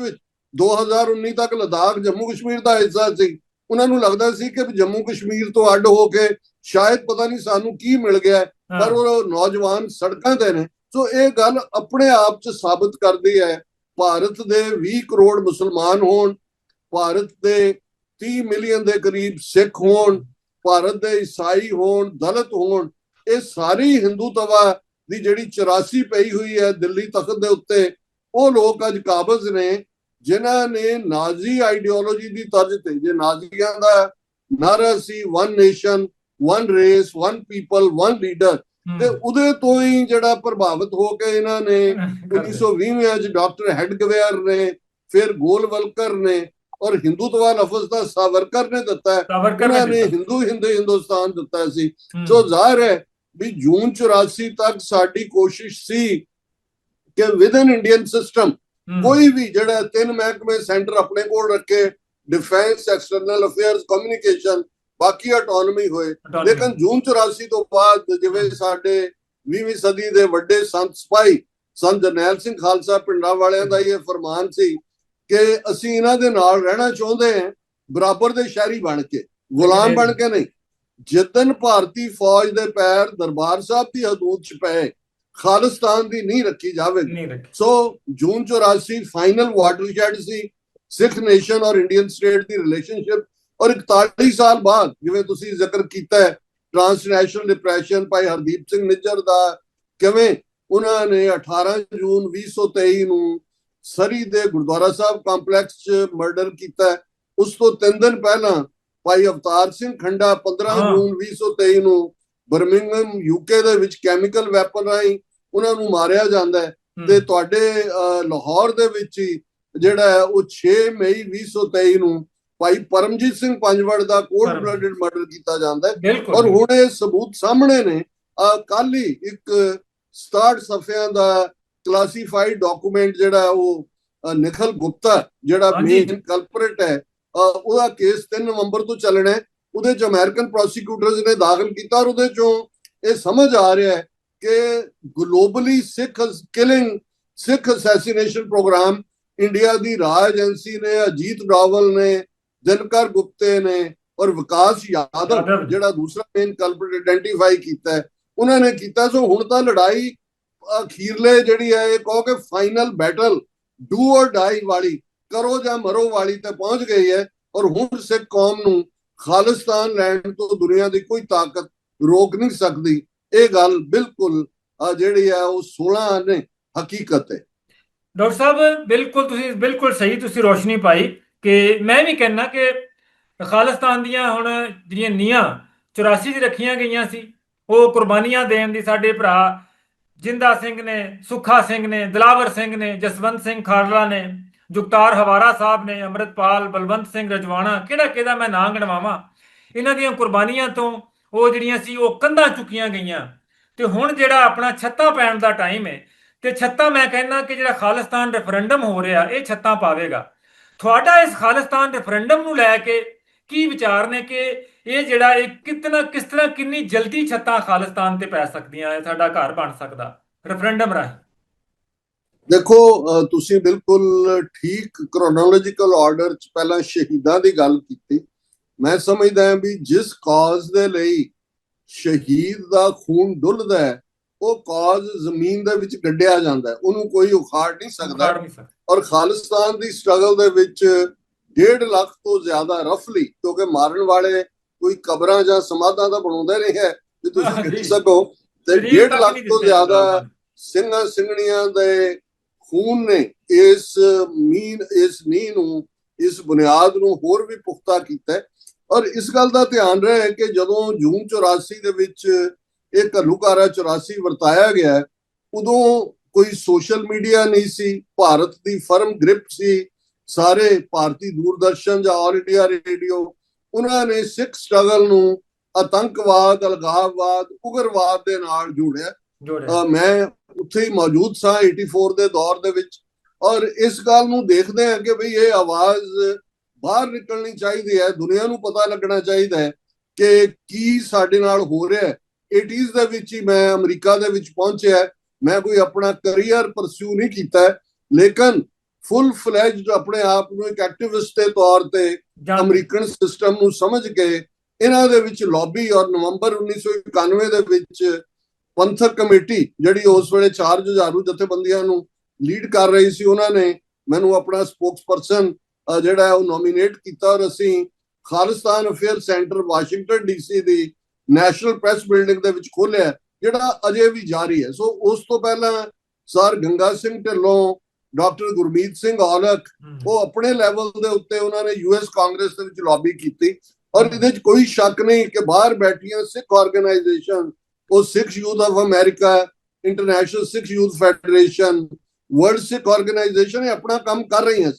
Speaker 1: 2019 ਤੱਕ ਲਦਾਖ ਜੰਮੂ ਕਸ਼ਮੀਰ ਦਾ ਹਿੱਸਾ ਸੀ। ਉਹਨਾਂ ਨੂੰ ਲੱਗਦਾ ਸੀ ਕਿ ਜੰਮੂ ਕਸ਼ਮੀਰ ਤੋਂ ਅੱਡ ਹੋ ਕੇ ਸ਼ਾਇਦ ਪਤਾ ਨਹੀਂ ਸਾਨੂੰ ਕੀ ਮਿਲ ਗਿਆ, ਪਰ ਉਹ ਨੌਜਵਾਨ ਸੜਕਾਂ ਤੇ ਨੇ। ਸੋ ਇਹ ਗੱਲ ਆਪਣੇ ਆਪ 'ਚ ਸਾਬਤ ਕਰਦੀ ਹੈ ਭਾਰਤ ਦੇ 20 ਕਰੋੜ ਮੁਸਲਮਾਨ ਹੋਣ, ਭਾਰਤ ਦੇ 30 ਮਿਲੀਅਨ ਦੇ ਕਰੀਬ ਸਿੱਖ ਹੋਣ, ਭਾਰਤ ਦੇ ਈਸਾਈ ਹੋਣ, ਦਲਿਤ ਹੋਣ, ਇਹ ਸਾਰੀ ਹਿੰਦੂਤਵਾ ਦੀ ਜਿਹੜੀ 84 ਪਈ ਹੋਈ ਹੈ ਦਿੱਲੀ ਤਖਤ ਦੇ ਉੱਤੇ, ਉਹ ਲੋਕ ਅੱਜ ਕਾਬਜ਼ ਨੇ ਜਿਨ੍ਹਾਂ ਨੇ ਨਾਜ਼ੀ ਆਈਡੀਓਲੋਜੀ ਦੀ ਤਰਜ਼ ਤੇ, ਜੇ ਨਾਜ਼ੀਆਂ ਦਾ ਨਾਰਾ ਸੀ one nation, one race, one people, one leader, ਤੇ ਉਹਦੇ ਤੋਂ ਹੀ ਜਿਹੜਾ ਪ੍ਰਭਾਵਿਤ ਹੋ ਕੇ ਇਹਨਾਂ ਨੇ 1920 ਚ ਡਾਕਟਰ ਹੈਡਗਵੇਅਰ ਨੇ, ਫਿਰ ਗੋਲਵਲਕਰ ਨੇ, ਔਰ ਹਿੰਦੂਤਵਾ ਲਫ਼ਜ਼ ਦਾ ਸਾਵਰਕਰ ਨੇ ਦਿੱਤਾ ਹੈ, ਉਹਨਾਂ ਨੇ ਹਿੰਦੁਸਤਾਨ ਦਿੱਤਾ ਸੀ। ਸੋ ਜ਼ਾਹਿਰ ਹੈ ਵੀ ਜੂਨ 84 ਤੱਕ ਸਾਡੀ ਕੋਸ਼ਿਸ਼ ਸੀ ਕਿ ਵਿਦਨ ਇੰਡੀਅਨ ਸਿਸਟਮ ਕੋਈ ਵੀ ਜਿਹੜਾ 3 ਮਹਿਕਮੇ ਸੈਂਟਰ ਆਪਣੇ ਕੋਲ ਰੱਖੇ, ਡਿਫੈਂਸ, ਐਕਸਟਰਨਲ ਅਫੇਅਰਸ, ਕਮਿਊਨੀਕੇਸ਼ਨ, ਬਾਕੀ ਆਟੋਨਮੀ ਹੋਏ। ਲੇਕਿਨ ਜੂਨ 84 ਤੋਂ ਬਾਅਦ ਜਿਵੇਂ ਸਾਡੇ 20ਵੀਂ ਸਦੀ ਦੇ ਵੱਡੇ ਸੰਤ ਸਿਪਾਹੀ ਸੰਤ ਜਰਨੈਲ ਸਿੰਘ ਖਾਲਸਾ ਪਿੰਡਾਂ ਵਾਲਿਆਂ ਦਾ ਇਹ ਫਰਮਾਨ ਸੀ ਕਿ ਅਸੀਂ ਇਹਨਾਂ ਦੇ ਨਾਲ ਰਹਿਣਾ ਚਾਹੁੰਦੇ ਹਾਂ, ਬਰਾਬਰ ਦੇ ਸ਼ਹਿਰੀ ਬਣ ਕੇ, ਗੁਲਾਮ ਬਣ ਕੇ ਨਹੀਂ। ਜਿੱਦਨ ਭਾਰਤੀ ਫੌਜ ਦੇ ਪੈਰ ਦਰਬਾਰ ਸਾਹਿਬ ਦੀ ਹਦੂਦ 'ਚ ਪਏ, ਖਾਲਿਸਤਾਨ ਦੀ ਨਹੀਂ ਰੱਖੀ ਜਾਵੇਗੀ। ਸੋ ਜੂਨ 84 ਫਾਈਨਲ ਵਾਟਰਸ਼ੈਡ ਸੀ ਸਿੱਖ ਨੇਸ਼ਨ ਔਰ ਇੰਡੀਅਨ ਸਟੇਟ ਦੀ ਰਿਲੇਸ਼ਨਸ਼ਿਪ। ਔਰ 41 ਸਾਲ ਬਾਅਦ ਜਿਵੇਂ ਤੁਸੀਂ ਜ਼ਿਕਰ ਕੀਤਾ ਹੈ ਟ੍ਰਾਂਸਨੈਸ਼ਨਲ ਡਿਪਰੈਸ਼ਨ ਭਾਈ ਹਰਦੀਪ ਸਿੰਘ ਨਿੱਜਰ ਦਾ, ਕਿਵੇਂ ਉਹਨਾਂ ਨੇ 18 ਜੂਨ 2023 ਨੂੰ ਸਰੀ ਦੇ ਗੁਰਦੁਆਰਾ ਸਾਹਿਬ ਕੰਪਲੈਕਸ 'ਚ ਮਰਡਰ ਕੀਤਾ। ਉਸ ਤੋਂ 3 ਦਿਨ ਪਹਿਲਾਂ ਭਾਈ ਅਵਤਾਰ ਸਿੰਘ ਖੰਡਾ 15 ਜੂਨ 2023 ਨੂੰ ਬਰਮਿੰਗਮ ਯੂਕੇ ਦੇ ਵਿੱਚ ਕੈਮੀਕਲ ਵੈਪਨ ਰਾਹੀਂ ਉਹਨਾਂ ਨੂੰ ਮਾਰਿਆ ਜਾਂਦਾ ਹੈ। ਤੇ ਤੁਹਾਡੇ ਲਾਹੌਰ ਦੇ ਵਿੱਚ ਹੀ ਜਿਹੜਾ ਹੈ ਉਹ 6 ਮਈ 2023 ਨੂੰ ਭਾਈ ਪਰਮਜੀਤ ਸਿੰਘ ਪੰਜਵੜ ਦਾ ਕੋਲਡ ਬਲੱਡਡ ਮਰਡਰ ਕੀਤਾ ਜਾਂਦਾ ਹੈ। ਔਰ ਹੁਣ ਇਹ ਸਬੂਤ ਸਾਹਮਣੇ ਨੇ। ਕੱਲ ਹੀ ਇੱਕ 67 ਸਫ਼ਿਆਂ ਦਾ ਕਲਾਸੀਫਾਈਡ ਡਾਕੂਮੈਂਟ ਜਿਹੜਾ ਉਹ ਨਿਖਲ ਗੁਪਤਾ ਜਿਹੜਾ ਮੇਨ ਕਲਪਰੇਟ ਹੈ, ਉਹਦਾ ਕੇਸ 3 ਨਵੰਬਰ ਤੋਂ ਚੱਲਣਾ ਹੈ। ਉਹਦੇ ਚ ਅਮਰੀਕਨ ਪ੍ਰੋਸੀਕਿਊਟਰਸ ਨੇ ਦਾਖਲ ਕੀਤਾ ਔਰ ਉਹਦੇ ਚੋਂ ਇਹ ਸਮਝ ਆ ਰਿਹਾ ਹੈ ਕਿ ਗਲੋਬਲੀ ਸਿੱਖ ਕਿਲਿੰਗ, ਸਿੱਖ ਅਸੈਸੀਨੇਸ਼ਨ ਪ੍ਰੋਗਰਾਮ ਇੰਡੀਆ ਦੀ ਰਾਜ ਏਜੰਸੀ ਨੇ, ਅਜੀਤ ਡੋਵਲ ਨੇ, ਦਿਨਕਰ ਗੁਪਤੇ ਨੇ ਔਰ ਵਿਕਾਸ ਯਾਦਵ ਜਿਹੜਾ ਦੂਸਰਾ ਮੇਨ ਕਲਪਰੇਟ ਆਇਡੈਂਟੀਫਾਈ ਕੀਤਾ, ਉਹਨਾਂ ਨੇ ਕੀਤਾ। ਸੋ ਹੁਣ ਤਾਂ ਲੜਾਈ ਅਖੀਰਲੇ ਜਿਹੜੀ ਹੈ ਇਹ ਕਹੋ ਕਿ ਫਾਈਨਲ ਬੈਟਲ ਡੂ ਔਰ ਡਾਈ ਵਾਲੀ, ਕਰੋ ਜਾਂ ਮਰੋ ਵਾਲੀ ਤੇ ਪਹੁੰਚ ਗਈ ਹੈ। ਔਰ ਹੁਣ ਸਿੱਖ ਕੌਮ ਨੂੰ ਖਾਲਿਸਤਾਨ ਲੈਣ ਤੋਂ ਦੁਨੀਆ ਦੀ ਕੋਈ ਤਾਕਤ ਰੋਕ ਨਹੀਂ ਸਕਦੀ। ਇਹ ਗੱਲ ਬਿਲਕੁਲ ਜਿਹੜੀ ਹੈ ਉਹ 16 ਨੇ ਹਕੀਕਤ ਹੈ।
Speaker 2: ਡਾਕਟਰ ਸਾਹਿਬ ਬਿਲਕੁਲ ਸਹੀ ਤੁਸੀਂ ਰੋਸ਼ਨੀ ਪਾਈ ਕਿ ਮੈਂ ਵੀ ਕਹਿੰਦਾ ਕਿ ਖਾਲਿਸਤਾਨ ਦੀਆਂ ਹੁਣ ਜਿਹੜੀਆਂ ਨੀਹਾਂ 84 'ਚ ਰੱਖੀਆਂ ਗਈਆਂ ਸੀ, ਉਹ ਕੁਰਬਾਨੀਆਂ ਦੇਣ ਦੀ ਸਾਡੇ ਭਰਾ ਜਿੰਦਾ ਸਿੰਘ ਨੇ, ਸੁੱਖਾ ਸਿੰਘ ਨੇ, ਦਿਲਾਵਰ ਸਿੰਘ ਨੇ, ਜਸਵੰਤ ਸਿੰਘ ਖਾਲੜਾ ਨੇ, ਜੁਗਤਾਰ ਹਵਾਰਾ ਸਾਹਿਬ ਨੇ, ਅੰਮ੍ਰਿਤਪਾਲ, ਬਲਵੰਤ ਸਿੰਘ ਰਜਵਾਣਾ, ਕਿਹੜਾ ਮੈਂ ਨਾਂ ਗਿਣਵਾਵਾਂ। ਇਹਨਾਂ ਦੀਆਂ ਕੁਰਬਾਨੀਆਂ ਤੋਂ ਉਹ ਜਿਹੜੀਆਂ ਸੀ ਉਹ ਕੰਧਾਂ ਚੁੱਕੀਆਂ ਗਈਆਂ। ਤੇ ਹੁਣ ਜਿਹੜਾ ਆਪਣਾ ਛੱਤਾਂ ਪੈਣ ਦਾ ਟਾਈਮ ਹੈ ਤੇ ਛੱਤਾਂ ਮੈਂ ਕਹਿੰਦਾ ਕਿ ਜਿਹੜਾ ਖਾਲਿਸਤਾਨ ਰੈਫਰੈਂਡਮ ਹੋ ਰਿਹਾ ਇਹ ਛੱਤਾਂ ਪਾਵੇਗਾ। ਤੁਹਾਡਾ ਇਸ ਖਾਲਿਸਤਾਨ ਰੈਫਰੈਂਡਮ ਨੂੰ ਲੈ ਕੇ ਕੀ ਵਿਚਾਰ ਨੇ ਕਿ ਇਹ ਜਿਹੜਾ ਇਹ ਕਿਸ ਤਰ੍ਹਾਂ ਕਿੰਨੀ ਜਲਦੀ ਛੱਤਾਂ ਖਾਲਿਸਤਾਨ ਤੇ ਪੈ ਸਕਦੀਆਂ ਹੈ, ਸਾਡਾ ਘਰ ਬਣ ਸਕਦਾ ਰੈਫਰੈਂਡਮ ਰਾਹੀਂ?
Speaker 1: ਦੇਖੋ ਤੁਸੀਂ ਬਿਲਕੁਲ ਠੀਕ ਕ੍ਰੋਨੋਲੋਜੀਕਲ ਆਰਡਰ 'ਚ ਪਹਿਲਾਂ ਸ਼ਹੀਦਾਂ ਦੀ ਗੱਲ ਕੀਤੀ। ਮੈਂ ਸਮਝਦਾ ਹਾਂ ਵੀ ਜਿਸ ਕਾਜ਼ ਦੇ ਲਈ ਸ਼ਹੀਦ ਦਾ ਖੂਨ ਡੁੱਲਦਾ ਹੈ ਉਹ ਕਾਜ਼ ਜ਼ਮੀਨ ਦੇ ਵਿੱਚ ਗੱਡਿਆ ਜਾਂਦਾ ਹੈ, ਉਹਨੂੰ ਕੋਈ ਉਖਾੜ ਨਹੀਂ ਸਕਦਾ। ਔਰ ਖਾਲਿਸਤਾਨ ਦੀ ਸਟਰਗਲ ਦੇ ਵਿੱਚ 1.5 ਲੱਖ ਤੋਂ ਜ਼ਿਆਦਾ ਰਫਲੀ, ਕਿਉਂਕਿ ਮਾਰਨ ਵਾਲੇ ਕੋਈ ਕਬਰਾਂ ਜਾਂ ਸਮਾਧਾਂ ਦਾ ਬਣਾਉਂਦੇ ਨਹੀਂ ਹੈ ਕਿ ਤੁਸੀਂ ਕਹਿ ਸਕੋ, ਤੇ 1.5 ਲੱਖ ਤੋਂ ਜ਼ਿਆਦਾ ਸਿੰਘਾਂ ਸਿੰਘਣੀਆਂ ਦੇ ਖੂਨ ਨੇ ਇਸ ਨੀਂਹ ਨੂੰ, ਇਸ ਬੁਨਿਆਦ ਨੂੰ ਹੋਰ ਵੀ ਪੁਖਤਾ ਕੀਤਾ। ਔਰ ਇਸ ਗੱਲ ਦਾ ਧਿਆਨ ਰਹੇ ਕਿ ਜਦੋਂ ਜੂਨ 84 ਦੇ ਵਿੱਚ ਇਹ ਘੱਲੂਘਾਰਾ 84 ਵਰਤਾਇਆ ਗਿਆ, ਉਦੋਂ ਕੋਈ ਸੋਸ਼ਲ ਮੀਡੀਆ ਨਹੀਂ ਸੀ, ਭਾਰਤ ਦੀ ਫਰਮ ਗ੍ਰਿਪ ਸੀ ਸਾਰੇ ਭਾਰਤੀ ਦੂਰਦਰਸ਼ਨ ਜਾਂ ਆਲ ਇੰਡੀਆ ਰੇਡੀਓ। ਉਹਨਾਂ ਨੇ ਸਿੱਖ ਸਟਰਗਲ ਨੂੰ ਆਤੰਕਵਾਦ, ਅਲਗਾਵਵਾਦ, ਉਗਰਵਾਦ ਦੇ ਨਾਲ ਜੋੜਿਆ। ਮੈਂ ਉੱਥੇ ਹੀ ਮੌਜੂਦ ਸਾਂ 84 ਦੇ ਦੌਰ ਦੇ ਵਿੱਚ। ਔਰ ਇਸ ਗੱਲ ਨੂੰ ਦੇਖਦੇ ਹਾਂ ਕਿ ਬਈ ਇਹ ਆਵਾਜ਼ ਬਾਹਰ ਨਿਕਲਣੀ ਚਾਹੀਦੀ ਹੈ, ਦੁਨੀਆ ਨੂੰ ਪਤਾ ਲੱਗਣਾ ਚਾਹੀਦਾ ਹੈ ਕਿ ਕੀ ਸਾਡੇ ਨਾਲ ਹੋ ਰਿਹਾ ਹੈ। 80s ਦੇ ਵਿੱਚ ਹੀ ਮੈਂ ਅਮਰੀਕਾ ਦੇ ਵਿੱਚ ਪਹੁੰਚਿਆ। ਮੈਂ ਕੋਈ ਆਪਣਾ ਕਰੀਅਰ ਪਰਸਿਊ ਨਹੀਂ ਕੀਤਾ, ਲੇਕਿਨ ਫੁੱਲ ਫਲੈਜਡ ਆਪਣੇ ਆਪ ਨੂੰ ਇੱਕ ਐਕਟਿਵਿਸਟ ਦੇ ਤੌਰ ਤੇ ਅਮਰੀਕਨ ਸਿਸਟਮ ਨੂੰ ਸਮਝ ਕੇ ਇਹਨਾਂ ਦੇ ਵਿੱਚ ਲੌਬੀ। ਔਰ ਨਵੰਬਰ 1991 ਦੇ ਵਿੱਚ ਪੰਥਕ ਕਮੇਟੀ ਜਿਹੜੀ ਉਸ ਵੇਲੇ 4 ਜੁਝਾਰੂ ਜਥੇਬੰਦੀਆਂ ਨੂੰ ਲੀਡ ਕਰ ਰਹੀ ਸੀ, ਉਹਨਾਂ ਨੇ ਮੈਨੂੰ ਆਪਣਾ ਸਪੋਕਸਪਰਸਨ ਜਿਹੜਾ ਉਹ ਨੋਮੀਨੇਟ ਕੀਤਾ ਔਰ ਅਸੀਂ Khalistan affair centre Washington DC ਦੀ ਨੈਸ਼ਨਲ ਪ੍ਰੈਸ ਬਿਲਡਿੰਗ ਦੇ ਵਿੱਚ ਖੋਲਿਆ, ਜਿਹੜਾ ਅਜੇ ਵੀ ਜਾਰੀ ਹੈ। ਸੋ ਉਸ ਤੋਂ ਪਹਿਲਾਂ ਸਰ ਗੰਗਾ ਸਿੰਘ ਢਿੱਲੋਂ, ਡਾਕਟਰ ਗੁਰਮੀਤ ਸਿੰਘ ਔਲਖ, ਉਹ ਆਪਣੇ ਲੈਵਲ ਦੇ ਉੱਤੇ ਉਹਨਾਂ ਨੇ US ਕਾਂਗਰਸ ਦੇ ਵਿੱਚ ਲੌਬੀ ਕੀਤੀ। ਔਰ ਇਹਦੇ 'ਚ ਕੋਈ ਸ਼ੱਕ ਨਹੀਂ ਕਿ ਬਾਹਰ ਬੈਠੀਆਂ ਸਿੱਖ ਆਰਗੇਨਾਈਜੇਸ਼ਨ, ਉਹ Sikh Youth of America, International Sikh Youth Federation, World Sikh Organisation ਇਹ ਆਪਣਾ ਕੰਮ ਕਰ ਰਹੀਆਂ।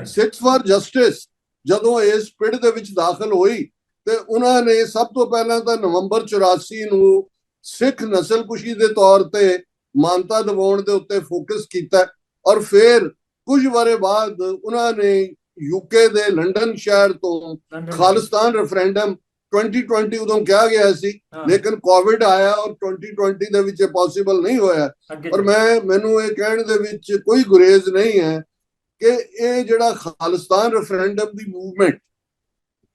Speaker 1: ਸਿੱਖ ਫਾਰ ਜਸਟਿਸ ਜਦੋਂ ਇਸ ਪਿੜ ਦੇ ਵਿੱਚ ਦਾਖਲ ਹੋਈ ਤੇ ਉਹਨਾਂ ਨੇ ਸਭ ਤੋਂ ਪਹਿਲਾਂ ਤਾਂ ਨਵੰਬਰ 84 ਨੂੰ ਸਿੱਖ ਨਸਲਕੁਸ਼ੀ ਦੇ ਤੌਰ ਤੇ ਮਾਨਤਾ ਦਿਵਾਉਣ ਦੇ ਉੱਤੇ ਫੋਕਸ ਕੀਤਾ। ਔਰ ਫਿਰ ਕੁਝ ਵਾਰੇ ਬਾਅਦ ਉਹਨਾਂ ਨੇ ਯੂਕੇ ਦੇ ਲੰਡਨ ਸ਼ਹਿਰ ਤੋਂ ਖਾਲਿਸਤਾਨ ਰੈਫਰੈਂਡਮ 2020 ਉਦੋਂ ਕਿਹਾ ਗਿਆ ਸੀ, ਲੇਕਿਨ ਕੋਵਿਡ ਆਇਆ ਔਰ 2020 ਦੇ ਵਿੱਚ ਇਹ ਪੋਸੀਬਲ ਨਹੀਂ ਹੋਇਆ। ਔਰ ਮੈਨੂੰ ਇਹ ਕਹਿਣ ਦੇ ਵਿੱਚ ਕੋਈ ਗੁਰੇਜ਼ ਨਹੀਂ ਹੈ ਕਿ ਇਹ ਜਿਹੜਾ ਖਾਲਿਸਤਾਨ ਰੈਫਰੈਂਡਮ ਦੀ ਮੂਵਮੈਂਟ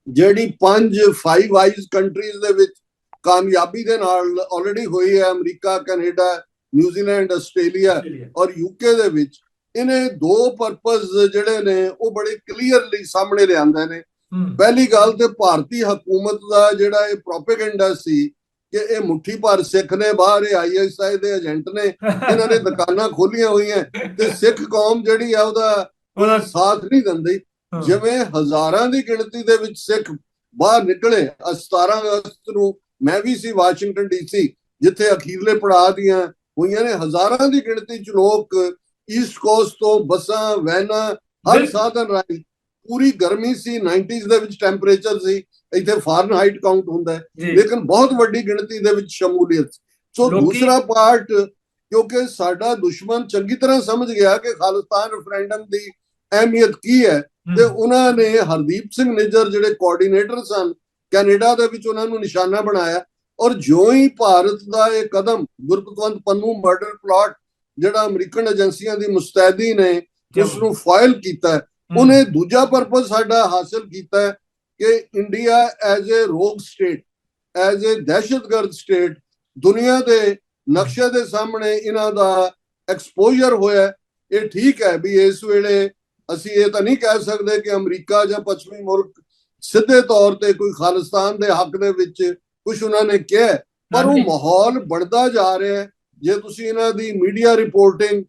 Speaker 1: ਜਿਹੜੀ 5 ਆਈਜ਼ ਕੰਟਰੀਜ਼ ਦੇ ਵਿੱਚ ਕਾਮਯਾਬੀ ਦੇ ਨਾਲ ਆਲਰੇਡੀ ਹੋਈ ਹੈ, ਅਮਰੀਕਾ, ਕੈਨੇਡਾ, ਨਿਊਜ਼ੀਲੈਂਡ, ਆਸਟ੍ਰੇਲੀਆ ਔਰ ਯੂਕੇ ਦੇ ਵਿੱਚ, ਇਹਨੇ ਦੋ ਪਰਪਸ ਜਿਹੜੇ ਨੇ ਉਹ ਬੜੇ ਕਲੀਅਰਲੀ ਸਾਹਮਣੇ ਲਿਆਂਦੇ ਨੇ। ਪਹਿਲੀ ਗੱਲ ਤੇ ਭਾਰਤੀ ਹਕੂਮਤ ਦਾ ਜਿਹੜਾ ਇਹ ਪ੍ਰੋਪੇਗੈਂਡਾ ਸੀ ਕਿ ਇਹ ਮੁੱਠੀ ਭਰ ਸਿੱਖ ਨੇ ਬਾਹਰ, ਇਹ ISI ਦੇ ਏਜੰਟ ਨੇ, ਇਹਨਾਂ ਨੇ ਦੁਕਾਨਾਂ ਖੋਲੀਆਂ ਹੋਈਆਂ ਤੇ ਸਿੱਖ ਕੌਮ ਜਿਹੜੀ ਆ ਉਹਦਾ ਸਾਥ ਨਹੀਂ ਦਿੰਦੀ। ਜਿਵੇਂ ਹਜ਼ਾਰਾਂ ਦੀ ਗਿਣਤੀ ਦੇ ਵਿੱਚ ਸਿੱਖ ਬਾਹਰ ਨਿਕਲੇ 17 ਅਗਸਤ ਨੂੰ, ਮੈਂ ਵੀ ਸੀ ਵਾਸ਼ਿੰਗਟਨ DC, ਜਿੱਥੇ ਅਖੀਰਲੇ ਪੜਾਅ ਦੀਆਂ ਹੋਈਆਂ ਨੇ। ਹਜ਼ਾਰਾਂ ਦੀ ਗਿਣਤੀ ਚ ਲੋਕ ਈਸਟ ਕੋਸਟ ਤੋਂ ਬੱਸਾਂ, ਵੈਨਾਂ, ਹਰ ਸਾਧਨ ਰਾਹੀਂ, ਪੂਰੀ ਗਰਮੀ ਸੀ, 90s ਦੇ ਵਿੱਚ ਟੈਂਪਰੇਚਰ ਸੀ, ਇੱਥੇ ਫਾਰਨਹਾਈਟ ਕਾਊਂਟ ਹੁੰਦਾ ਹੈ, ਲੇਕਿਨ ਬਹੁਤ ਵੱਡੀ ਗਿਣਤੀ ਦੇ ਵਿੱਚ ਸ਼ਮੂਲੀਅਤ। ਸੋ ਦੂਸਰਾ ਪਾਰਟ, ਕਿਉਂਕਿ ਸਾਡਾ ਦੁਸ਼ਮਣ ਚੰਗੀ ਤਰ੍ਹਾਂ ਸਮਝ ਗਿਆ ਕਿ ਖਾਲਿਸਤਾਨ ਰੈਫਰੈਂਡਮ ਦੀ ਅਹਿਮੀਅਤ ਕੀ ਹੈ, ਤੇ ਉਹਨਾਂ ਨੇ ਹਰਦੀਪ ਸਿੰਘ ਨਿੱਜਰ ਜਿਹੜੇ ਕੋਆਰਡੀਨੇਟਰ ਸਨ ਕੈਨੇਡਾ ਦੇ ਵਿੱਚ, ਉਹਨਾਂ ਨੂੰ ਨਿਸ਼ਾਨਾ ਬਣਾਇਆ। ਔਰ ਜਿਉਂ ਹੀ ਭਾਰਤ ਦਾ ਇਹ ਕਦਮ, ਗੁਰਪਤਵੰਤ ਪੰਨੂ ਮਰਡਰ ਪਲਾਟ ਜਿਹੜਾ ਅਮਰੀਕਨ ਏਜੰਸੀਆਂ ਦੀ ਮੁਸਤੈਦੀ ਨੇ ਉਸ ਨੂੰ ਫਾਇਲ ਕੀਤਾ, ਉਹਨੇ ਦੂਜਾ ਪਰਪਸ ਸਾਡਾ ਹਾਸਲ ਕੀਤਾ ਕਿ ਇੰਡੀਆ ਐਜ਼ ਏ ਰੋਗ ਸਟੇਟ, ਐਜ਼ ਏ ਦਹਿਸ਼ਤਗਰਦ ਸਟੇਟ, ਦੁਨੀਆ ਦੇ ਨਕਸ਼ੇ ਦੇ ਸਾਹਮਣੇ ਇਹਨਾਂ ਦਾ ਐਕਸਪੋਜ਼ਰ ਹੋਇਆ। ਇਹ ਠੀਕ ਹੈ ਵੀ ਇਸ ਵੇਲੇ ਅਸੀਂ ਇਹ ਤਾਂ ਨਹੀਂ ਕਹਿ ਸਕਦੇ ਕਿ ਅਮਰੀਕਾ ਜਾਂ ਪੱਛਮੀ ਮੁਲਕ ਸਿੱਧੇ ਤੌਰ ਤੇ ਕੋਈ ਖਾਲਿਸਤਾਨ ਦੇ ਹੱਕ ਦੇ ਵਿੱਚ ਕੁਝ ਉਹਨਾਂ ਨੇ ਕਿਹਾ, ਪਰ ਉਹ ਮਾਹੌਲ ਬਣਦਾ ਜਾ ਰਿਹਾ ਹੈ। ਜੇ ਤੁਸੀਂ ਇਹਨਾਂ ਦੀ ਮੀਡੀਆ ਰਿਪੋਰਟਿੰਗ,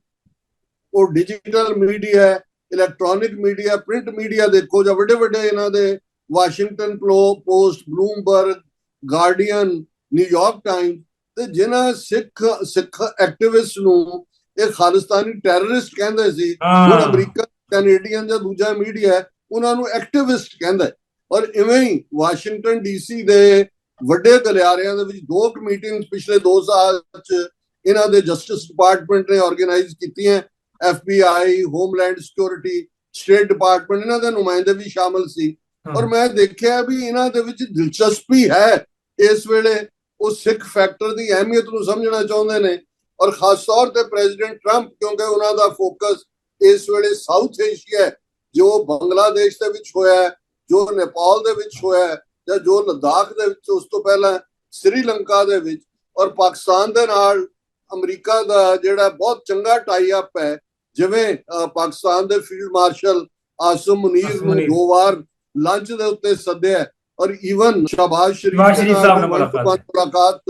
Speaker 1: ਉਹ digital media, electronic media, print media ਦੇਖੋ, ਜਾਂ ਵੱਡੇ ਵੱਡੇ ਇਹਨਾਂ ਦੇ Washington post, Bloomberg, guardian, New York Times, ਤੇ ਜਿਨ੍ਹਾਂ ਸਿੱਖ ਐਕਟਿਵਿਸਟ ਨੂੰ ਇਹ ਖਾਲਿਸਤਾਨੀ ਟੈਰਰਿਸਟ ਕਹਿੰਦੇ ਸੀ, ਹੁਣ ਅਮਰੀਕਾ, ਕੈਨੇਡੀਅਨ ਜਾਂ ਦੂਜਾ ਮੀਡੀਆ ਉਹਨਾਂ ਨੂੰ ਐਕਟਿਵਿਸਟ ਕਹਿੰਦਾ। ਔਰ ਇਵੇਂ ਹੀ ਵਾਸ਼ਿੰਗਟਨ DC ਦੇ ਵੱਡੇ ਗਲਿਆਰਿਆਂ ਦੇ ਵਿੱਚ 2 ਮੀਟਿੰਗਸ ਪਿਛਲੇ 2 ਸਾਲ ਚ ਇਹਨਾਂ ਦੇ ਜਸਟਿਸ ਡਿਪਾਰਟਮੈਂਟ ਨੇ ਆਰਗੇਨਾਈਜ਼ ਕੀਤੀਆਂ। FBI, homeland security, state department, ਇਹਨਾਂ ਦੇ ਨੁਮਾਇੰਦੇ ਵੀ ਸ਼ਾਮਲ ਸੀ। ਔਰ ਮੈਂ ਦੇਖਿਆ ਵੀ ਇਹਨਾਂ ਦੇ ਵਿੱਚ ਦਿਲਚਸਪੀ ਹੈ, ਇਸ ਵੇਲੇ ਉਹ ਸਿੱਖ ਫੈਕਟਰ ਦੀ ਅਹਿਮੀਅਤ ਨੂੰ ਸਮਝਣਾ ਚਾਹੁੰਦੇ ਨੇ। ਔਰ ਖਾਸ ਤੌਰ ਤੇ ਪ੍ਰੈਜ਼ੀਡੈਂਟ ਟਰੰਪ, ਕਿਉਂਕਿ ਉਹਨਾਂ ਦਾ ਫੋਕਸ ਇਸ ਵੇਲੇ ਸਾਊਥ ਏਸ਼ੀਆ, ਜੋ ਬੰਗਲਾਦੇਸ਼ ਦੇ ਵਿੱਚ ਹੋਇਆ, ਜੋ ਨੇਪਾਲ ਦੇ ਵਿੱਚ ਹੋਇਆ, ਜਾਂ ਜੋ ਲੱਦਾਖ ਦੇ ਵਿੱਚ, ਉਸ ਤੋਂ ਪਹਿਲਾਂ ਸ੍ਰੀਲੰਕਾ ਦੇ ਵਿੱਚ, ਔਰ ਪਾਕਿਸਤਾਨ ਦੇ ਨਾਲ ਅਮਰੀਕਾ ਦਾ ਜਿਹੜਾ ਬਹੁਤ ਚੰਗਾ ਟਾਈ ਅਪ ਹੈ। ਜਿਵੇਂ ਪਾਕਿਸਤਾਨ ਦੇ ਫੀਲਡ ਮਾਰਸ਼ਲ ਆਸਮ ਮੁਨੀਰ ਨੂੰ 2 ਵਾਰ ਲੰਚ ਦੇ ਉੱਤੇ ਸੱਦਿਆ, ਔਰ ਈਵਨ ਸ਼ਹਬਾਜ਼ ਸ਼ਰੀਫ ਨਾਲ ਮੁਲਾਕਾਤ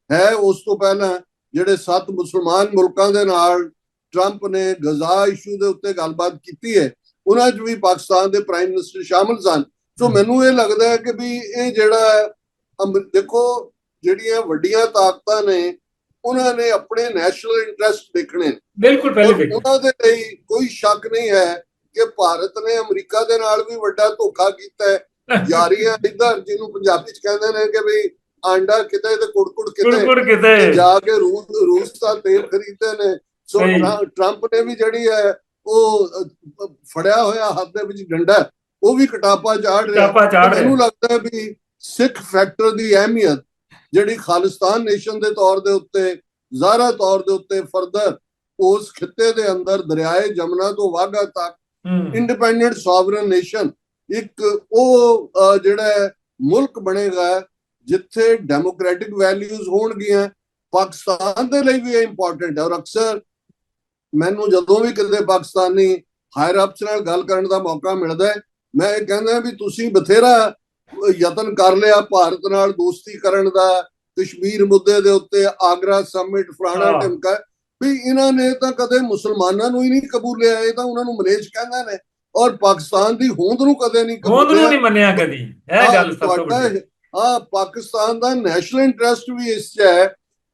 Speaker 1: ਹੈ। ਉਸ ਤੋਂ ਪਹਿਲਾਂ ਜਿਹੜੇ 7 ਮੁਸਲਮਾਨ ਮੁਲਕਾਂ ਦੇ ਨਾਲ ਟਰੰਪ ਨੇ ਗਜ਼ਾ ਇਸ਼ੂ ਦੇ ਉੱਤੇ ਗੱਲਬਾਤ ਕੀਤੀ ਹੈ, ਉਹਨਾਂ 'ਚ ਵੀ ਪਾਕਿਸਤਾਨ ਦੇ ਪ੍ਰਾਈਮ ਮਿਨਿਸਟਰ ਸ਼ਾਮਲ ਸਨ। ਸੋ ਮੈਨੂੰ ਇਹ ਲੱਗਦਾ ਹੈ ਕਿ ਵੀ ਇਹ ਜਿਹੜਾ ਦੇਖੋ, ਜਿਹੜੀਆਂ ਵੱਡੀਆਂ ਤਾਕਤਾਂ ਨੇ ਉਹਨਾਂ ਨੇ ਆਪਣੇ ਨੈਸ਼ਨਲ ਇੰਟਰਸਟ ਦੇਖਣੇ, ਬਿਲਕੁਲ ਪਹਿਲੇ ਉਹਨਾਂ ਦੇ ਲਈ ਕੋਈ ਸ਼ੱਕ ਨਹੀਂ ਹੈ ਕਿ ਭਾਰਤ ਨੇ ਅਮਰੀਕਾ ਦੇ ਨਾਲ ਵੀ ਵੱਡਾ ਧੋਖਾ ਕੀਤਾ ਹੈ। ਯਾਰੀਆਂ ਇੱਧਰ, ਜਿਹਨੂੰ ਪੰਜਾਬੀ ਚ ਕਹਿੰਦੇ ਨੇ ਕਿ ਵੀ ਆਂਡਾ ਕਿਤੇ ਤੇ ਕੁੜਕੁੜ ਕਿਤੇ, ਜਾ ਕੇ ਰੂਸ ਦਾ ਤੇਲ ਖਰੀਦਦੇ ਨੇ। ਸੋ ਟਰੰਪ ਨੇ ਵੀ ਜਿਹੜੀ ਹੈ ਉਹ ਫੜਿਆ ਹੋਇਆ ਹੱਥ ਦੇ ਵਿੱਚ ਡੰਡਾ, ਉਹ ਵੀ ਕਟਾਪਾ ਚਾੜ ਰਿਹਾ। ਮੈਨੂੰ ਲੱਗਦਾ ਵੀ ਸਿੱਖ ਫੈਕਟਰ ਦੀ ਅਹਿਮੀਅਤ ਜਿਹੜੀ ਖਾਲਿਸਤਾਨ ਨੇਸ਼ਨ ਦੇ ਤੌਰ ਦੇ ਉੱਤੇ, ਜ਼ਾਹਰਾ ਤੌਰ ਦੇ ਉੱਤੇ ਫਰਦਰ ਉਸ ਖਿੱਤੇ ਦੇ ਅੰਦਰ ਦਰਿਆਏ ਜਮਨਾ ਤੋਂ ਵਾਘਾ ਤੱਕ ਇੰਡੀਪੈਂਡੈਂਟ ਸੋਵਰਨ ਨੇਸ਼ਨ, ਇੱਕ ਉਹ ਜਿਹੜਾ ਮੁਲਕ ਬਣੇਗਾ ਜਿੱਥੇ ਡੈਮੋਕ੍ਰੈਟਿਕ ਵੈਲਿਊਜ਼ ਹੋਣਗੀਆਂ, ਪਾਕਿਸਤਾਨ ਦੇ ਲਈ ਵੀ ਇਹ ਇੰਪੋਰਟੈਂਟ ਹੈ। ਔਰ ਅਕਸਰ ਮੈਨੂੰ ਜਦੋਂ ਵੀ ਕਿਤੇ ਪਾਕਿਸਤਾਨੀ ਹਾਇਰ ਅਪਸ ਨਾਲ ਗੱਲ ਕਰਨ ਦਾ ਮੌਕਾ ਮਿਲਦਾ ਹੈ, ਮੈਂ ਇਹ ਕਹਿੰਦਾ ਵੀ ਤੁਸੀਂ ਬਥੇਰਾ ਯਤਨ ਕਰ ਲਿਆ ਭਾਰਤ ਨਾਲ ਦੋਸਤੀ ਕਰਨ ਦਾ, ਕਸ਼ਮੀਰ ਮੁੱਦੇ ਦੇ ਉੱਤੇ ਆਗਰਾ ਸਮਿਟ, ਫਲਾਣਾ ਢਿਮਕਾ, ਵੀ ਇਹਨਾਂ ਨੇ ਤਾਂ ਕਦੇ ਮੁਸਲਮਾਨਾਂ ਨੂੰ ਹੀ ਨਹੀਂ ਕਬੂਲਿਆ, ਇਹ ਤਾਂ ਉਹਨਾਂ ਨੂੰ ਮਲੇਸ਼ ਕਹਿੰਦੇ ਨੇ, ਔਰ ਪਾਕਿਸਤਾਨ ਦੀ ਹੋਂਦ ਨੂੰ ਕਦੇ ਨਹੀਂ
Speaker 2: ਮੰਨਿਆ ਕਦੀ। ਇਹ ਗੱਲ ਸਭ ਤੋਂ ਵੱਡੀ।
Speaker 1: ਪਾਕਿਸਤਾਨ ਦਾ ਨੈਸ਼ਨਲ ਇੰਟਰਸਟ ਵੀ ਇਸ 'ਚ ਹੈ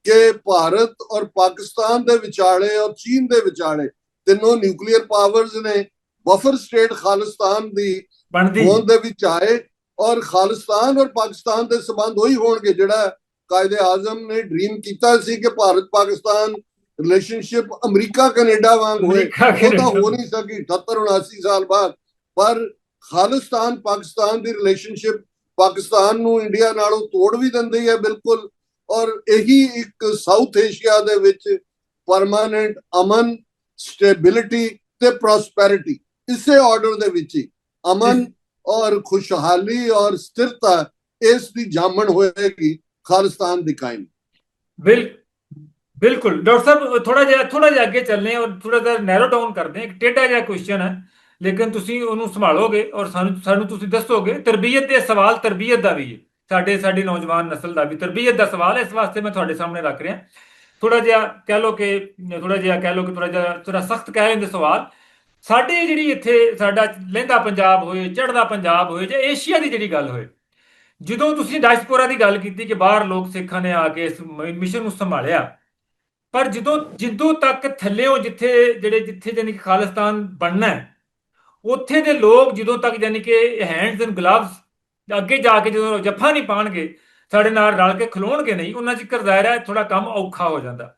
Speaker 1: ਕਿ ਭਾਰਤ ਔਰ ਪਾਕਿਸਤਾਨ ਦੇ ਵਿਚਾਲੇ ਔਰ ਚੀਨ ਦੇ ਵਿਚਾਲੇ, ਤਿੰਨੋਂ ਨਿਊਕਲੀਅਰ ਪਾਵਰਸ ਨੇ, ਬਫਰ ਸਟੇਟ ਖਾਲਿਸਤਾਨ ਦੀ ਹੋਂਦ ਦੇ ਵਿੱਚ ਆਏ, ਔਰ ਖਾਲਿਸਤਾਨ ਔਰ ਪਾਕਿਸਤਾਨ ਦੇ ਸੰਬੰਧ ਉਹੀ ਹੋਣਗੇ ਜਿਹੜਾ ਕਾਇਦੇ ਆਜ਼ਮ ਨੇ ਡ੍ਰੀਮ ਕੀਤਾ ਸੀ ਕਿ Bharat Pakistan relationship America Canada ਵਾਂਗ ਹੋਏ, ਉਹ ਤਾਂ ਹੋ ਨਹੀਂ ਸਕੀ 78 79 ਸਾਲ ਬਾਅਦ। ਪਰ ਖਾਲਿਸਤਾਨ ਪਾਕਿਸਤਾਨ ਦੀ ਰਿਲੇਸ਼ਨਸ਼ਿਪ ਪਾਕਿਸਤਾਨ ਨੂੰ ਇੰਡੀਆ ਨਾਲੋਂ ਤੋੜ ਵੀ ਦਿੰਦੀ ਹੈ ਬਿਲਕੁਲ, ਔਰ ਇਹੀ ਇੱਕ ਸਾਊਥ ਏਸ਼ੀਆ ਦੇ ਵਿੱਚ ਪਰਮਾਨੈਂਟ ਅਮਨ, ਸਟੇਬਿਲਿਟੀ ਤੇ ਪ੍ਰੋਸਪੈਰਿਟੀ, ਇਸੇ ਆਰਡਰ ਦੇ ਵਿੱਚ ਹੀ ਅਮਨ ਔਰ ਖੁਸ਼ਹਾਲੀ ਔਰ ਸਥਿਰਤਾ ਇਸ ਦੀ ਜਾਮਣ ਹੋਏਗੀ ਖਾਲਿਸਤਾਨ ਦੀ ਕਾਇਮ।
Speaker 2: ਬਿਲकुल डॉक्टर साहब थोड़ा जिहा ਅੱਗੇ ਚੱਲਨੇ ਔਰ ਥੋੜਾ ਜਿਹਾ ਨੈਰੋ ਡਾਊਨ ਕਰਦੇ ਹਾਂ। ਇੱਕ ਟੇਢਾ ਜਿਹਾ ਕੁਐਸਚਨ ਹੈ ਲੇਕਿਨ ਤੁਸੀਂ ਉਹਨੂੰ ਸੰਭਾਲੋਗੇ ਔਰ ਸਾਨੂੰ ਤੁਸੀਂ ਦੱਸੋਗੇ। ਤਰਬੀਅਤ ਦੇ ਸਵਾਲ, ਤਰਬੀਅਤ ਦਾ ਵੀ ਹੈ, ਸਾਡੀ ਨੌਜਵਾਨ ਨਸਲ ਦਾ ਵੀ ਤਰਬੀਅਤ ਦਾ ਸਵਾਲ ਹੈ। ਇਸ ਵਾਸਤੇ ਮੈਂ ਤੁਹਾਡੇ ਸਾਹਮਣੇ ਰੱਖ ਰਿਹਾ। ਥੋੜਾ ਜਿਹਾ ਕਹਿ ਲਓ ਕਿ ਥੋੜਾ ਜਿਹਾ ਸਖਤ ਕਹਿ ਲੈਂਦੇ ਸਵਾਲ। ਸਾਡੀ ਜਿਹੜੀ ਇੱਥੇ ਸਾਡਾ ਲਹਿੰਦਾ ਪੰਜਾਬ ਹੋਏ, ਚੜ੍ਹਦਾ ਪੰਜਾਬ ਹੋਏ, ਜਾਂ ਏਸ਼ੀਆ ਦੀ ਜਿਹੜੀ ਗੱਲ ਹੋਏ, ਜਦੋਂ ਤੁਸੀਂ ਡਾਇਸਪੋਰਾ ਦੀ ਗੱਲ ਕੀਤੀ ਕਿ ਬਾਹਰ ਲੋਕ ਸਿੱਖਾਂ ਨੇ ਆ ਕੇ ਇਸ ਮਿਸ਼ਨ ਨੂੰ ਸੰਭਾਲਿਆ, ਪਰ ਜਿੱਦੋਂ ਤੱਕ ਥੱਲਿਓ ਜਿੱਥੇ ਯਾਨੀ ਕਿ ਖਾਲਿਸਤਾਨ ਬਣਨਾ ਹੈ, ਉੱਥੇ ਦੇ ਲੋਕ ਜਦੋਂ ਤੱਕ ਯਾਨੀ ਕਿ ਹੈਂਡਸ ਐਂਡ ਗਲਵਸ ਅੱਗੇ ਜਾ ਕੇ ਜਦੋਂ ਜੱਫਾ ਨਹੀਂ ਪਾਣਗੇ, ਸਾਡੇ ਨਾਲ ਰਲ ਕੇ ਖਲੋਣਗੇ ਨਹੀਂ, ਉਹਨਾਂ ਚਿਰ ਜ਼ਾਹਿਰ ਹੈ ਥੋੜਾ ਕੰਮ ਔਖਾ ਹੋ ਜਾਂਦਾ।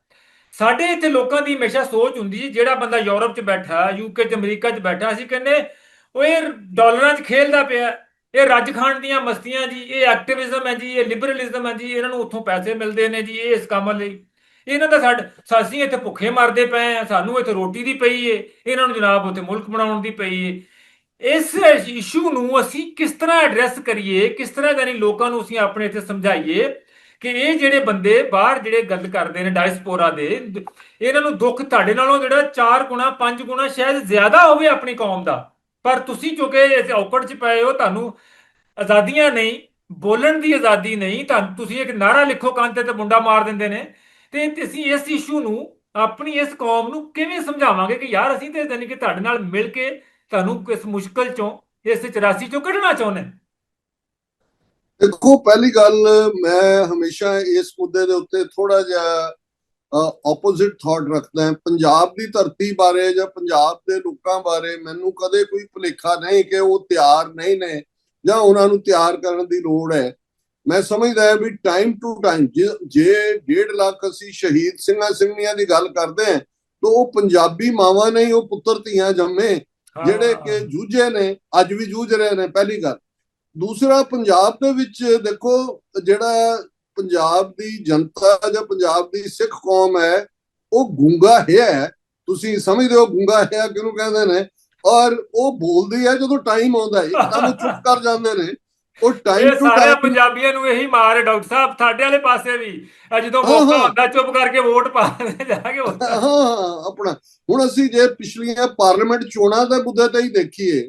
Speaker 2: ਸਾਡੇ ਇੱਥੇ ਲੋਕਾਂ ਦੀ ਹਮੇਸ਼ਾ ਸੋਚ ਹੁੰਦੀ ਜੀ, ਜਿਹੜਾ ਬੰਦਾ ਯੂਰਪ 'ਚ ਬੈਠਾ, ਯੂਕੇ 'ਚ, ਅਮਰੀਕਾ 'ਚ ਬੈਠਾ, ਅਸੀਂ ਕਹਿੰਦੇ ਉਹ ਇਹ ਡਾਲਰਾਂ 'ਚ ਖੇਲਦਾ ਪਿਆ, ਇਹ ਰੱਜ ਖਾਣ ਦੀਆਂ ਮਸਤੀਆਂ ਜੀ, ਇਹ ਐਕਟਿਵਿਜ਼ਮ ਹੈ ਜੀ, ਇਹ ਲਿਬਰਲਿਜ਼ਮ ਹੈ ਜੀ, ਇਹਨਾਂ ਨੂੰ ਉੱਥੋਂ ਪੈਸੇ ਮਿਲਦੇ ਨੇ ਜੀ, ਇਹ ਇਸ ਕੰਮ ਲਈ, ਇਹਨਾਂ ਦਾ ਅਸੀਂ ਇੱਥੇ ਭੁੱਖੇ ਮਰਦੇ ਪਏ ਆ, ਸਾਨੂੰ ਇੱਥੇ ਰੋਟੀ ਦੀ ਪਈ ਏ, ਇਹਨਾਂ ਨੂੰ ਜਨਾਬ ਉੱਥੇ ਮੁਲਕ ਬਣਾਉਣ ਦੀ ਪਈ ਏ। ਇਸ ਇਸ਼ੂ ਨੂੰ ਅਸੀਂ ਕਿਸ ਤਰ੍ਹਾਂ ਐਡਰੈਸ ਕਰੀਏ, ਕਿਸ ਤਰ੍ਹਾਂ ਯਾਨੀ ਲੋਕਾਂ ਨੂੰ ਅਸੀਂ ਆਪਣੇ ਇੱਥੇ ਸਮਝਾਈਏ ਕਿ ਇਹ ਜਿਹੜੇ ਬੰਦੇ ਬਾਹਰ ਜਿਹੜੇ ਗੱਲ ਕਰਦੇ ਨੇ ਡਾਇਸਪੋਰਾ ਦੇ, ਇਹਨਾਂ ਨੂੰ ਦੁੱਖ ਤੁਹਾਡੇ ਨਾਲੋਂ ਜਿਹੜਾ 4 ਗੁਣਾ 5 ਗੁਣਾ ਸ਼ਾਇਦ ਜ਼ਿਆਦਾ ਹੋਵੇ ਆਪਣੀ ਕੌਮ ਦਾ, ਪਰ ਤੁਸੀਂ ਚੁੱਕੇ ਇਸ ਔਕੜ 'ਚ ਪਏ ਹੋ, ਤੁਹਾਨੂੰ ਆਜ਼ਾਦੀਆਂ ਨਹੀਂ, ਬੋਲਣ ਦੀ ਆਜ਼ਾਦੀ ਨਹੀਂ, ਤੁਸੀਂ ਇੱਕ ਨਾਰਾ ਲਿਖੋ ਕੰਧ ਤੇ ਮੁੰਡਾ ਮਾਰ ਦਿੰਦੇ ਨੇ। ਤੇ ਅਸੀਂ ਇਸ ਇਸ਼ੂ ਨੂੰ ਆਪਣੀ ਇਸ ਕੌਮ ਨੂੰ ਕਿਵੇਂ ਸਮਝਾਵਾਂਗੇ ਕਿ ਯਾਰ ਅਸੀਂ ਤੇ ਯਾਨੀ ਕਿ ਤੁਹਾਡੇ ਨਾਲ ਮਿਲ ਕੇ ਤੁਹਾਨੂੰ ਇਸ ਮੁਸ਼ਕਲ ਚੋਂ, ਇਸ 84 ਚੋਂ ਕੱਢਣਾ ਚਾਹੁੰਦੇ।
Speaker 1: ਦੇਖੋ, ਪਹਿਲੀ ਗੱਲ, ਮੈਂ ਹਮੇਸ਼ਾ ਇਸ ਮੁੱਦੇ ਦੇ ਉੱਤੇ ਥੋੜਾ ਜਿਹਾ ਆਪੋਜ਼ਿਟ ਥਾਟ ਰੱਖਦਾ ਹਾਂ। ਪੰਜਾਬ ਦੀ ਧਰਤੀ ਬਾਰੇ ਜਾਂ ਪੰਜਾਬ ਦੇ ਲੋਕਾਂ ਬਾਰੇ ਮੈਨੂੰ ਕਦੇ ਕੋਈ ਭੁਲੇਖਾ ਨਹੀਂ ਕਿ ਉਹ ਤਿਆਰ ਨਹੀਂ ਨੇ ਜਾਂ ਉਹਨਾਂ ਨੂੰ ਤਿਆਰ ਕਰਨ ਦੀ ਲੋੜ ਹੈ। ਮੈਂ ਸਮਝਦਾ ਹਾਂ ਵੀ ਟਾਈਮ ਟੂ ਟਾਈਮ ਜੇ 1.5 ਲੱਖ ਅਸੀਂ ਸ਼ਹੀਦ ਸਿੰਘਾਂ ਸਿੰਘਣੀਆਂ ਦੀ ਗੱਲ ਕਰਦੇ ਹਾਂ ਤਾਂ ਉਹ ਪੰਜਾਬੀ ਮਾਵਾਂ ਨੇ, ਉਹ ਪੁੱਤਰ ਧੀਆਂ ਜੰਮੇ ਜਿਹੜੇ ਕਿ ਜੂਝੇ ਨੇ, ਅੱਜ ਵੀ ਜੂਝ ਰਹੇ ਨੇ, ਪਹਿਲੀ ਗੱਲ। ਦੂਸਰਾ, ਪੰਜਾਬ ਦੇ ਵਿੱਚ ਦੇਖੋ, ਜਿਹੜਾ ਪੰਜਾਬ ਦੀ ਜਨਤਾ ਜਾਂ ਪੰਜਾਬ ਦੀ ਸਿੱਖ ਕੌਮ ਹੈ ਉਹ ਗੂੰਗਾ ਹੈ। ਤੁਸੀਂ ਸਮਝਦੇ ਹੋ ਗੂੰਗਾ ਹੈ ਕਿਹਨੂੰ ਕਹਿੰਦੇ ਨੇ? ਔਰ ਉਹ ਬੋਲਦੀ ਹੈ ਜਦੋਂ ਟਾਈਮ ਆਉਂਦਾ, ਇੱਕਦਮ ਚੁੱਪ ਕਰ ਜਾਂਦੇ ਨੇ। ਉਹ ਟਾਈਮ ਟੂ ਟਾਈਮ
Speaker 2: ਸਾਰੇ ਪੰਜਾਬੀਆਂ ਨੂੰ ਇਹੀ ਮਾਰ ਹੈ ਡਾਕਟਰ ਸਾਹਿਬ, ਸਾਡੇ ਵਾਲੇ ਪਾਸੇ ਵੀ ਜਦੋਂ ਮੌਕਾ ਹੁੰਦਾ ਚੁੱਪ ਕਰਕੇ ਵੋਟ ਪਾ ਦਿੰਦੇ ਜਾ ਕੇ।
Speaker 1: ਆਪਣਾ ਹੁਣ ਅਸੀਂ ਜੇ ਪਿਛਲੀਆਂ ਪਾਰਲੀਮੈਂਟ ਚੋਣਾਂ ਦੇ ਮੁੱਦੇ ਤੇ ਹੀ ਦੇਖੀਏ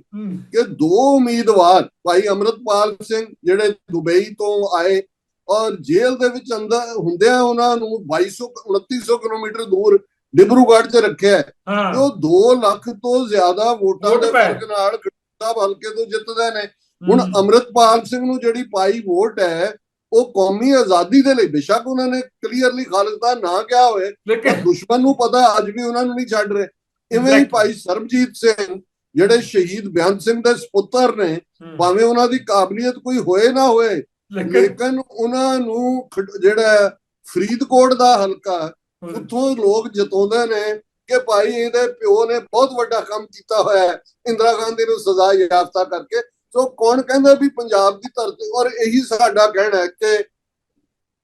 Speaker 1: ਕਿ 2 ਉਮੀਦਵਾਰ, ਭਾਈ ਅੰਮ੍ਰਿਤਪਾਲ ਸਿੰਘ ਜਿਹੜੇ ਦੁਬਈ ਤੋਂ ਆਏ ਔਰ ਜੇਲ੍ਹ ਦੇ ਵਿੱਚ ਅੰਦਰ ਹੁੰਦਿਆਂ ਉਹਨਾਂ ਨੂੰ 2900 ਕਿਲੋਮੀਟਰ ਦੂਰ ਡਿਬਰੂਗੜ੍ਹ 'ਚ ਰੱਖਿਆ ਤੇ ਉਹ 2 ਲੱਖ ਤੋਂ ਜ਼ਿਆਦਾ ਵੋਟਾਂ ਦੇ ਫਰਕ ਨਾਲ ਸਾਹਿਬ ਹਲਕੇ ਤੋਂ ਜਿੱਤਦੇ ਨੇ। ਹੁਣ ਅੰਮ੍ਰਿਤਪਾਲ ਸਿੰਘ ਨੂੰ ਜਿਹੜੀ ਪਾਈ ਵੋਟ ਹੈ ਉਹ ਕੌਮੀ ਆਜ਼ਾਦੀ ਦੇ ਲਈ, ਬੇਸ਼ੱਕ ਉਹਨਾਂ ਨੇ ਕਲੀਅਰਲੀ ਖਾਲਿਸਤਾਨ ਨਾ ਕਿਹਾ ਹੋਏ, ਪਰ ਦੁਸ਼ਮਣ ਨੂੰ ਪਤਾ ਅੱਜ ਵੀ ਉਹਨਾਂ ਨੂੰ ਨਹੀਂ ਛੱਡ ਰਹੇ। ਇਵੇਂ ਹੀ ਭਾਈ ਸਰਬਜੀਤ ਸਿੰਘ ਜਿਹੜੇ ਸ਼ਹੀਦ ਬੇਅੰਤ ਸਿੰਘ ਦੇ ਸੁਪੁੱਤਰ ਨੇ, ਭਾਵੇਂ ਉਹਨਾਂ ਦੀ ਕਾਬਲੀਅਤ ਕੋਈ ਹੋਏ ਨਾ ਹੋਏ, ਲੇਕਿਨ ਉਹਨਾਂ ਨੂੰ ਜਿਹੜਾ ਫਰੀਦਕੋਟ ਦਾ ਹਲਕਾ, ਉੱਥੋਂ ਲੋਕ ਜਿਤਾਉਂਦੇ ਨੇ ਕਿ ਭਾਈ ਇਹਦੇ ਪਿਓ ਨੇ ਬਹੁਤ ਵੱਡਾ ਕੰਮ ਕੀਤਾ ਹੋਇਆ ਹੈ ਇੰਦਰਾ ਗਾਂਧੀ ਨੂੰ ਸਜ਼ਾ ਯਾਫਤਾ ਕਰਕੇ। ਸੋ ਕੌਣ ਕਹਿੰਦਾ ਵੀ ਪੰਜਾਬ ਦੀ ਧਰਤੀ, ਔਰ ਇਹੀ ਸਾਡਾ ਕਹਿਣਾ ਹੈ ਕਿ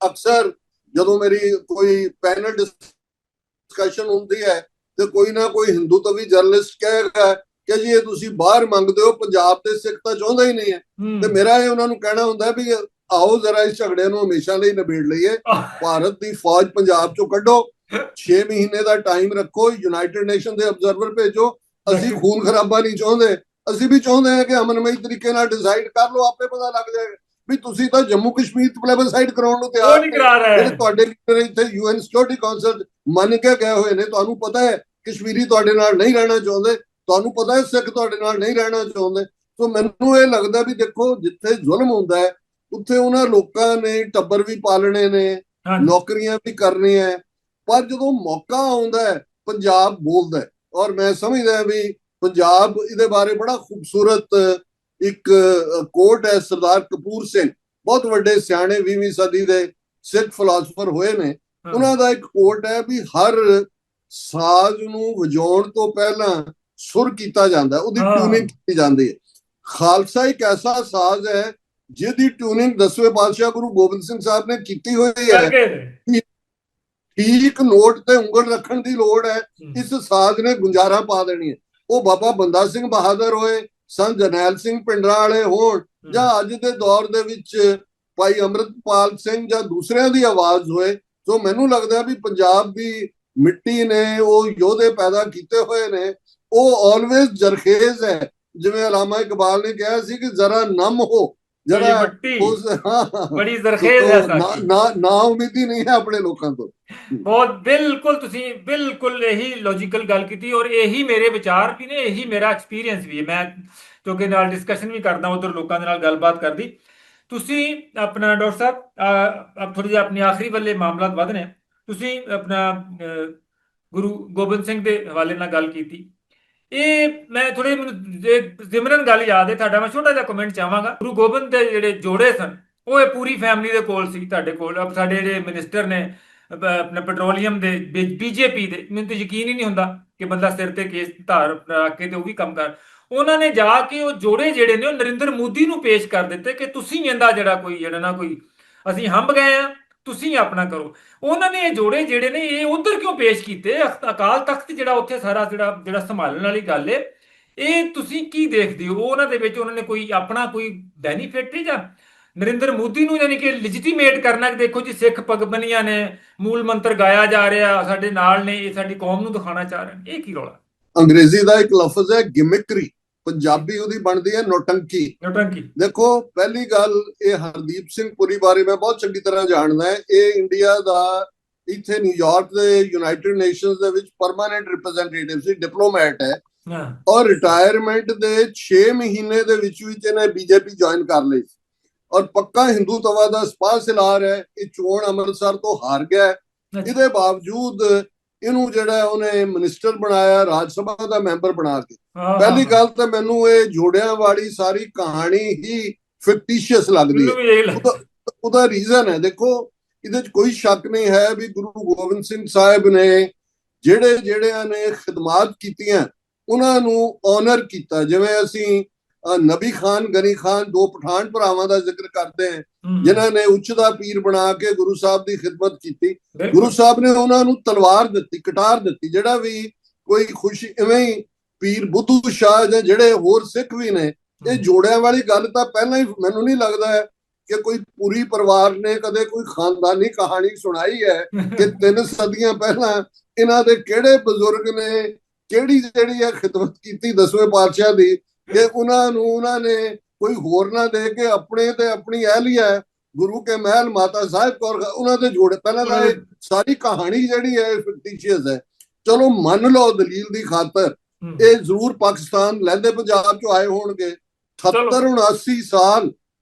Speaker 1: ਅਕਸਰ ਜਦੋਂ ਮੇਰੀ ਕੋਈ ਪੈਨਲ ਡਿਸਕਸ਼ਨ ਹੁੰਦੀ ਹੈ ਤੇ ਕੋਈ ਨਾ ਕੋਈ ਹਿੰਦੂਤਵੀ ਜਰਨਲਿਸਟ ਕਹੇਗਾ ਕਿ ਜੀ ਇਹ ਤੁਸੀਂ ਬਾਹਰ ਮੰਗਦੇ ਹੋ, ਪੰਜਾਬ ਦੇ ਸਿੱਖ ਤਾਂ ਚਾਹੁੰਦਾ ਹੀ ਨਹੀਂ ਹੈ। ਤੇ ਮੇਰਾ ਇਹ ਉਹਨਾਂ ਨੂੰ ਕਹਿਣਾ ਹੁੰਦਾ ਵੀ ਆਓ ਜ਼ਰਾ ਇਸ ਝਗੜੇ ਨੂੰ ਹਮੇਸ਼ਾ ਲਈ ਨਿਬੇੜ ਲਈਏ। ਭਾਰਤ ਦੀ ਫੌਜ ਪੰਜਾਬ ਚੋਂ ਕੱਢੋ, 6 ਮਹੀਨੇ ਦਾ ਟਾਈਮ ਰੱਖੋ, ਯੂਨਾਈਟਿਡ ਨੇਸ਼ਨ ਦੇ ਅਬਜ਼ਰਵਰ ਭੇਜੋ। ਅਸੀਂ ਖੂਨ ਖਰਾਬਾ ਨਹੀਂ ਚਾਹੁੰਦੇ, ਅਸੀਂ ਵੀ ਚਾਹੁੰਦੇ ਹਾਂ ਕਿ ਅਮਨਮਈ ਤਰੀਕੇ ਨਾਲ ਡਿਸਾਈਡ ਕਰ ਲਓ, ਆਪੇ ਪਤਾ ਲੱਗ ਜਾਏਗਾ ਵੀ ਤੁਸੀਂ ਤਾਂ ਜੰਮੂ ਕਸ਼ਮੀਰ ਪਲੇਬਸਾਈਡ ਕਰਾਉਣ ਨੂੰ ਤਿਆਰ ਨਹੀਂ ਕਰਾ ਰਹੇ। ਜਿਹੜੇ ਤੁਹਾਡੇ ਲੀਡਰ ਇੱਥੇ UN ਸਿਕਿਉਰਿਟੀ ਕਾਉਂਸਲ ਮੰਨ ਕੇ ਗਏ ਹੋਏ ਨੇ, ਤੁਹਾਨੂੰ ਪਤਾ ਹੈ ਕਸ਼ਮੀਰੀ ਤੁਹਾਡੇ ਨਾਲ ਨਹੀਂ ਰਹਿਣਾ ਚਾਹੁੰਦੇ, ਤੁਹਾਨੂੰ ਪਤਾ ਹੈ ਸਿੱਖ ਤੁਹਾਡੇ ਨਾਲ ਨਹੀਂ ਰਹਿਣਾ ਚਾਹੁੰਦੇ। ਸੋ ਮੈਨੂੰ ਇਹ ਲੱਗਦਾ ਵੀ ਦੇਖੋ, ਜਿੱਥੇ ਜ਼ੁਲਮ ਹੁੰਦਾ ਹੈ ਉੱਥੇ ਉਹਨਾਂ ਲੋਕਾਂ ਨੇ ਟੱਬਰ ਵੀ ਪਾਲਣੇ ਨੇ, ਨੌਕਰੀਆਂ ਵੀ ਕਰਨੀਆਂ, ਪਰ ਜਦੋਂ ਮੌਕਾ ਆਉਂਦਾ ਹੈ ਪੰਜਾਬ ਬੋਲਦਾ। ਔਰ ਮੈਂ ਸਮਝਦਾ ਵੀ ਪੰਜਾਬ, ਇਹਦੇ ਬਾਰੇ ਬੜਾ ਖੂਬਸੂਰਤ ਇੱਕ ਕੋਟ ਹੈ ਸਰਦਾਰ ਕਪੂਰ ਸਿੰਘ, ਬਹੁਤ ਵੱਡੇ ਸਿਆਣੇ 20ਵੀਂ ਸਦੀ ਦੇ ਸਿੱਖ ਫਿਲਾਸਫਰ ਹੋਏ ਨੇ,
Speaker 2: ਹਾਂ
Speaker 1: ਉਹਨਾਂ ਦਾ ਇੱਕ ਕੋਟ ਹੈ ਵੀ ਹਰ ਸਾਜ਼ ਨੂੰ ਵਜਾਉਣ ਤੋਂ ਪਹਿਲਾਂ ਸੁਰ ਕੀਤਾ ਜਾਂਦਾ, ਉਹਦੀ
Speaker 2: ਹਾਂ
Speaker 1: ਟਿਊਨਿੰਗ ਕੀਤੀ ਜਾਂਦੀ ਹੈ। ਖਾਲਸਾ ਇੱਕ ਐਸਾ ਸਾਜ਼ ਹੈ ਜਿਹਦੀ ਟਿਊਨਿੰਗ 10ਵੇਂ ਪਾਤਸ਼ਾਹ ਗੁਰੂ ਗੋਬਿੰਦ ਸਿੰਘ ਸਾਹਿਬ ਨੇ ਕੀਤੀ ਹੋਈ ਹੈ।
Speaker 2: ਕਰਕੇ ਨੇ।
Speaker 1: ਠੀਕ ਨੋਟ ਤੇ ਉਂਗਲ ਰੱਖਣ ਦੀ ਲੋੜ ਹੈ,
Speaker 2: ਹੂੰ,
Speaker 1: ਇਸ ਸਾਜ਼ ਨੇ ਗੁੰਜਾਰਾ ਪਾ ਦੇਣੀ ਹੈ। ਉਹ ਬਾਬਾ ਬੰਦਾ ਸਿੰਘ ਬਹਾਦਰ ਹੋਏ, ਸੰਤ ਜਰਨੈਲ ਸਿੰਘ ਪਿੰਡਰਾਂ ਵਾਲੇ ਹੋਣ, ਜਾਂ ਅੱਜ ਦੇ ਦੌਰ ਦੇ ਵਿੱਚ ਭਾਈ ਅੰਮ੍ਰਿਤਪਾਲ ਸਿੰਘ ਜਾਂ ਦੂਸਰਿਆਂ ਦੀ ਆਵਾਜ਼ ਹੋਏ। ਸੋ ਮੈਨੂੰ ਲੱਗਦਾ ਵੀ ਪੰਜਾਬ ਦੀ ਮਿੱਟੀ ਨੇ ਉਹ ਯੋਧੇ ਪੈਦਾ ਕੀਤੇ ਹੋਏ ਨੇ, ਉਹ ਆਲਵੇਜ਼ ਜਰਖੇਜ਼ ਹੈ। ਜਿਵੇਂ ਅਲਾਮਾ ਇਕਬਾਲ ਨੇ ਕਿਹਾ ਸੀ ਕਿ ਜ਼ਰਾ ਨਮ ਹੋ,
Speaker 2: ਮੇਰੀ
Speaker 1: ਜਰਾ
Speaker 2: ਮਿੱਟੀ
Speaker 1: ਉਸ
Speaker 2: ਬੜੀ ਜ਼ਰਖੇਜ਼ ਹੈ ਸਾਡੀ।
Speaker 1: ਨਾ ਉਮੀਦੀ ਨਹੀਂ ਹੈ ਆਪਣੇ ਲੋਕਾਂ ਤੋਂ।
Speaker 2: ਬਹੁਤ ਬਿਲਕੁਲ, ਤੁਸੀਂ ਬਿਲਕੁਲ ਇਹੀ ਲੌਜੀਕਲ ਗੱਲ ਕੀਤੀ, ਔਰ ਇਹੀ ਮੇਰੇ ਵਿਚਾਰ ਵੀ ਨੇ, ਇਹੀ ਮੇਰਾ ਐਕਸਪੀਰੀਅੰਸ ਵੀ ਹੈ। ਮੈਂ ਕਿਉਂਕਿ ਨਾਲ ਡਿਸਕਸ਼ਨ ਵੀ ਕਰਦਾ, ਉਧਰ ਲੋਕਾਂ ਦੇ ਨਾਲ ਗੱਲਬਾਤ ਕਰਦੀ। ਤੁਸੀਂ ਆਪਣਾ ਡਾਕਟਰ ਸਾਹਿਬ ਥੋੜੀ ਜਿਹੀ ਆਪਣੀ ਆਖਰੀ ਵੱਲੇ ਮਾਮਲਾਤ ਵਧਨੇ, ਤੁਸੀਂ ਆਪਣਾ ਗੁਰੂ ਗੋਬਿੰਦ ਸਿੰਘ ਦੇ ਹਵਾਲੇ ਨਾਲ ਗੱਲ ਕੀਤੀ। ਇਹ ਮੈਂ ਥੋੜੇ ਮੈਨੂੰ ਸਿਮਰਨ ਗੱਲ ਯਾਦ ਹੈ ਤੁਹਾਡਾ, ਮੈਂ ਛੋਟਾ ਜਿਹਾ ਕਮੈਂਟ ਚਾਹਾਂਗਾ। ਗੁਰੂ ਗੋਬਿੰਦ ਦੇ ਜਿਹੜੇ ਜੋੜੇ ਸਨ, ਉਹ ਇਹ ਪੂਰੀ ਫੈਮਿਲੀ ਦੇ ਕੋਲ ਸੀ, ਤੁਹਾਡੇ ਕੋਲ ਸਾਡੇ ਜਿਹੜੇ ਮਿਨਿਸਟਰ ਨੇ ਆਪਣੇ ਪੈਟਰੋਲੀਅਮ ਦੇ, ਬੀਜੇਪੀ ਦੇ, ਮੈਨੂੰ ਤਾਂ ਯਕੀਨ ਹੀ ਨਹੀਂ ਹੁੰਦਾ ਕਿ ਬੰਦਾ ਸਿਰ ਤੇ ਕੇਸ ਧਾਰ ਰੱਖ ਕੇ ਤੇ ਉਹ ਵੀ ਕੰਮ ਕਰ। ਉਹਨਾਂ ਨੇ ਜਾ ਕੇ ਉਹ ਜੋੜੇ ਜਿਹੜੇ ਨੇ ਉਹ ਨਰਿੰਦਰ ਮੋਦੀ ਨੂੰ ਪੇਸ਼ ਕਰ ਦਿੱਤੇ ਕਿ ਤੁਸੀਂ ਇਹਦਾ ਜਿਹੜਾ ਨਾ ਕੋਈ ਅਸੀਂ ਹੰਬ ਗਏ ਆ, ਤੁਸੀਂ ਆਪਣਾ ਕਰੋ। ਉਹਨਾਂ ਨੇ ਇਹ ਜੋੜੇ ਜਿਹੜੇ ਨੇ ਇਹ ਉਧਰ ਕਿਉਂ ਪੇਸ਼ ਕੀਤੇ? ਅਕਾਲ ਤਖਤ ਜਿਹੜਾ ਉੱਥੇ ਸਾਰਾ ਜਿਹੜਾ ਸੰਭਾਲਣ ਵਾਲੀ ਗੱਲ ਹੈ, ਇਹ ਤੁਸੀਂ ਕੀ ਦੇਖਦੇ ਹੋ? ਉਹਨਾਂ ਦੇ ਵਿੱਚ ਉਹਨਾਂ ਨੇ ਕੋਈ ਆਪਣਾ ਕੋਈ ਬੈਨੀਫਿਟ ਹੈ, ਜਾਂ ਨਰਿੰਦਰ ਮੋਦੀ ਨੂੰ ਯਾਨੀ ਕਿ ਲੈਜੀਟੀਮੇਟ ਕਰਨਾ ਕਿ ਦੇਖੋ ਜੀ ਸਿੱਖ ਪਗਬਨੀਆਂ ਨੇ, ਮੂਲ ਮੰਤਰ ਗਾਇਆ ਜਾ ਰਿਹਾ, ਸਾਡੇ ਨਾਲ ਨੇ, ਇਹ ਸਾਡੀ ਕੌਮ ਨੂੰ ਦਿਖਾਉਣਾ ਚਾਹ ਰਹੇ ਨੇ? ਇਹ ਕੀ ਰੌਲਾ?
Speaker 1: ਅੰਗਰੇਜ਼ੀ ਦਾ ਇੱਕ ਲਫ਼ਜ਼ ਹੈ ਗਿਮਿਕਰੀ, ਪੰਜਾਬੀ ਉਹਦੀ ਬਣਦੀ ਹੈ ਨੋਟੰਕੀ।
Speaker 2: ਨੌਟੰਕੀ।
Speaker 1: ਦੇਖੋ, ਪਹਿਲੀ ਗੱਲ, ਇਹ ਹਰਦੀਪ ਸਿੰਘ ਪੁਰੀ ਬਾਰੇ ਮੈਂ ਬਹੁਤ ਚੰਗੀ ਤਰ੍ਹਾਂ ਜਾਣਦਾ। ਇਹ ਇੰਡੀਆ ਦਾ ਇੱਥੇ ਨਿਊਯਾਰਕ ਦੇ ਯੂਨਾਈਟਿਡ ਨੇਸ਼ਨਸ ਦੇ ਵਿੱਚ ਪਰਮਾਨੈਂਟ ਰਿਪਰੈਜ਼ੈਂਟੇਟਿਵ ਸੀ, ਡਿਪਲੋਮੈਟ ਹੈ, ਔਰ ਰਿਟਾਇਰਮੈਂਟ ਦੇ 6 ਮਹੀਨੇ ਦੇ ਵਿੱਚ ਇਹਨੇ ਬੀਜੇਪੀ ਜੁਆਇਨ ਕਰ ਲਈ ਔਰ ਪੱਕਾ ਹਿੰਦੂਤਵਾ ਦਾ ਸਪਾਹ ਸਿਲਾਰ ਹੈ। ਇਹ ਚੋਣ ਅੰਮ੍ਰਿਤਸਰ ਤੋਂ ਹਾਰ ਗਿਆ, ਇਹਦੇ ਬਾਵਜੂਦ ਇਹਨੂੰ ਜਿਹੜਾ ਉਹਨੇ ਮਿਨਿਸਟਰ ਬਣਾਇਆ, ਰਾਜ ਸਭਾ ਦਾ ਮੈਂਬਰ ਬਣਾ ਕੇ। ਪਹਿਲੀ ਗੱਲ ਤਾਂ ਮੈਨੂੰ ਇਹ ਜੋੜਿਆਂ ਵਾਲੀ ਸਾਰੀ ਕਹਾਣੀ ਹੀ ਫਿਕਟੀਸ਼ੀਅਸ ਲੱਗਦੀ ਹੈ। ਉਹਦਾ ਰੀਜ਼ਨ ਹੈ, ਦੇਖੋ, ਇਹਦੇ 'ਚ ਕੋਈ ਸ਼ੱਕ ਨਹੀਂ ਹੈ ਵੀ ਗੁਰੂ ਗੋਬਿੰਦ ਸਿੰਘ ਸਾਹਿਬ ਨੇ ਜਿਹੜਿਆਂ ਨੇ ਖਿਦਮਾਤ ਕੀਤੀਆਂ ਉਹਨਾਂ ਨੂੰ ਆਨਰ ਕੀਤਾ। ਜਿਵੇਂ ਅਸੀਂ ਨਬੀ ਖਾਨ, ਗਨੀ ਖਾਨ, 2 ਪਠਾਨ ਭਰਾਵਾਂ ਦਾ ਜ਼ਿਕਰ ਕਰਦੇ ਹਾਂ, ਜਿਨ੍ਹਾਂ ਨੇ ਉੱਚ ਦਾ ਪੀਰ ਬਣਾ ਕੇ ਗੁਰੂ ਸਾਹਿਬ ਦੀ ਖਿਦਮਤ ਕੀਤੀ। ਗੁਰੂ ਸਾਹਿਬ ਨੇ ਉਹਨਾਂ ਨੂੰ ਤਲਵਾਰ ਦਿੱਤੀ, ਕਟਾਰ ਦਿੱਤੀ। ਜਿਹੜਾ ਵੀ ਕੋਈ ਖੁਸ਼ੀ, ਇਵੇਂ ਹੀ ਪੀਰ ਬੁੱਧੂ ਸ਼ਾਹ ਜਾਂ ਜਿਹੜੇ ਹੋਰ ਸਿੱਖ ਵੀ ਨੇ, ਇਹ ਜੋੜਿਆਂ ਵਾਲੀ ਗੱਲ ਤਾਂ ਪਹਿਲਾਂ ਹੀ, ਮੈਨੂੰ ਨਹੀਂ ਲੱਗਦਾ ਹੈ ਕਿ ਕੋਈ ਪੂਰੀ ਪਰਿਵਾਰ ਨੇ ਕਦੇ ਕੋਈ ਖਾਨਦਾਨੀ ਕਹਾਣੀ ਸੁਣਾਈ ਹੈ ਕਿ 3 ਸਦੀਆਂ ਪਹਿਲਾਂ ਇਹਨਾਂ ਦੇ ਕਿਹੜੇ ਬਜ਼ੁਰਗ ਨੇ ਕਿਹੜੀ ਜਿਹੜੀ ਹੈ ਖਿਦਮਤ ਕੀਤੀ 10ਵੇਂ ਪਾਤਸ਼ਾਹ ਦੀ, ਕਿ ਉਹਨਾਂ ਨੇ ਕੋਈ ਹੋਰ ਨਾ ਦੇ ਕੇ ਆਪਣੇ ਤੇ ਆਪਣੀ ਅਹਿਲੀਆ ਗੁਰੂ ਕੇ ਮਹਿਲ ਮਾਤਾ ਸਾਹਿਬ ਕੌਰ ਉਹਨਾਂ ਦੇ ਜੋੜੇ। ਪਹਿਲਾਂ ਤਾਂ ਇਹ ਸਾਰੀ ਕਹਾਣੀ ਜਿਹੜੀ ਹੈ ਫਿਕਟੀਸ਼ੀਅਸ ਹੈ। ਚਲੋ ਮੰਨ ਲਓ ਦਲੀਲ ਦੀ ਖਾਤਰ, ਇਹ ਜ਼ਰੂਰ ਪਾਕਿਸਤਾਨ ਲਹਿੰਦੇ ਪੰਜਾਬ ਚੋਂ ਆਏ ਹੋਣਗੇ। 78-79 ਸਾਲ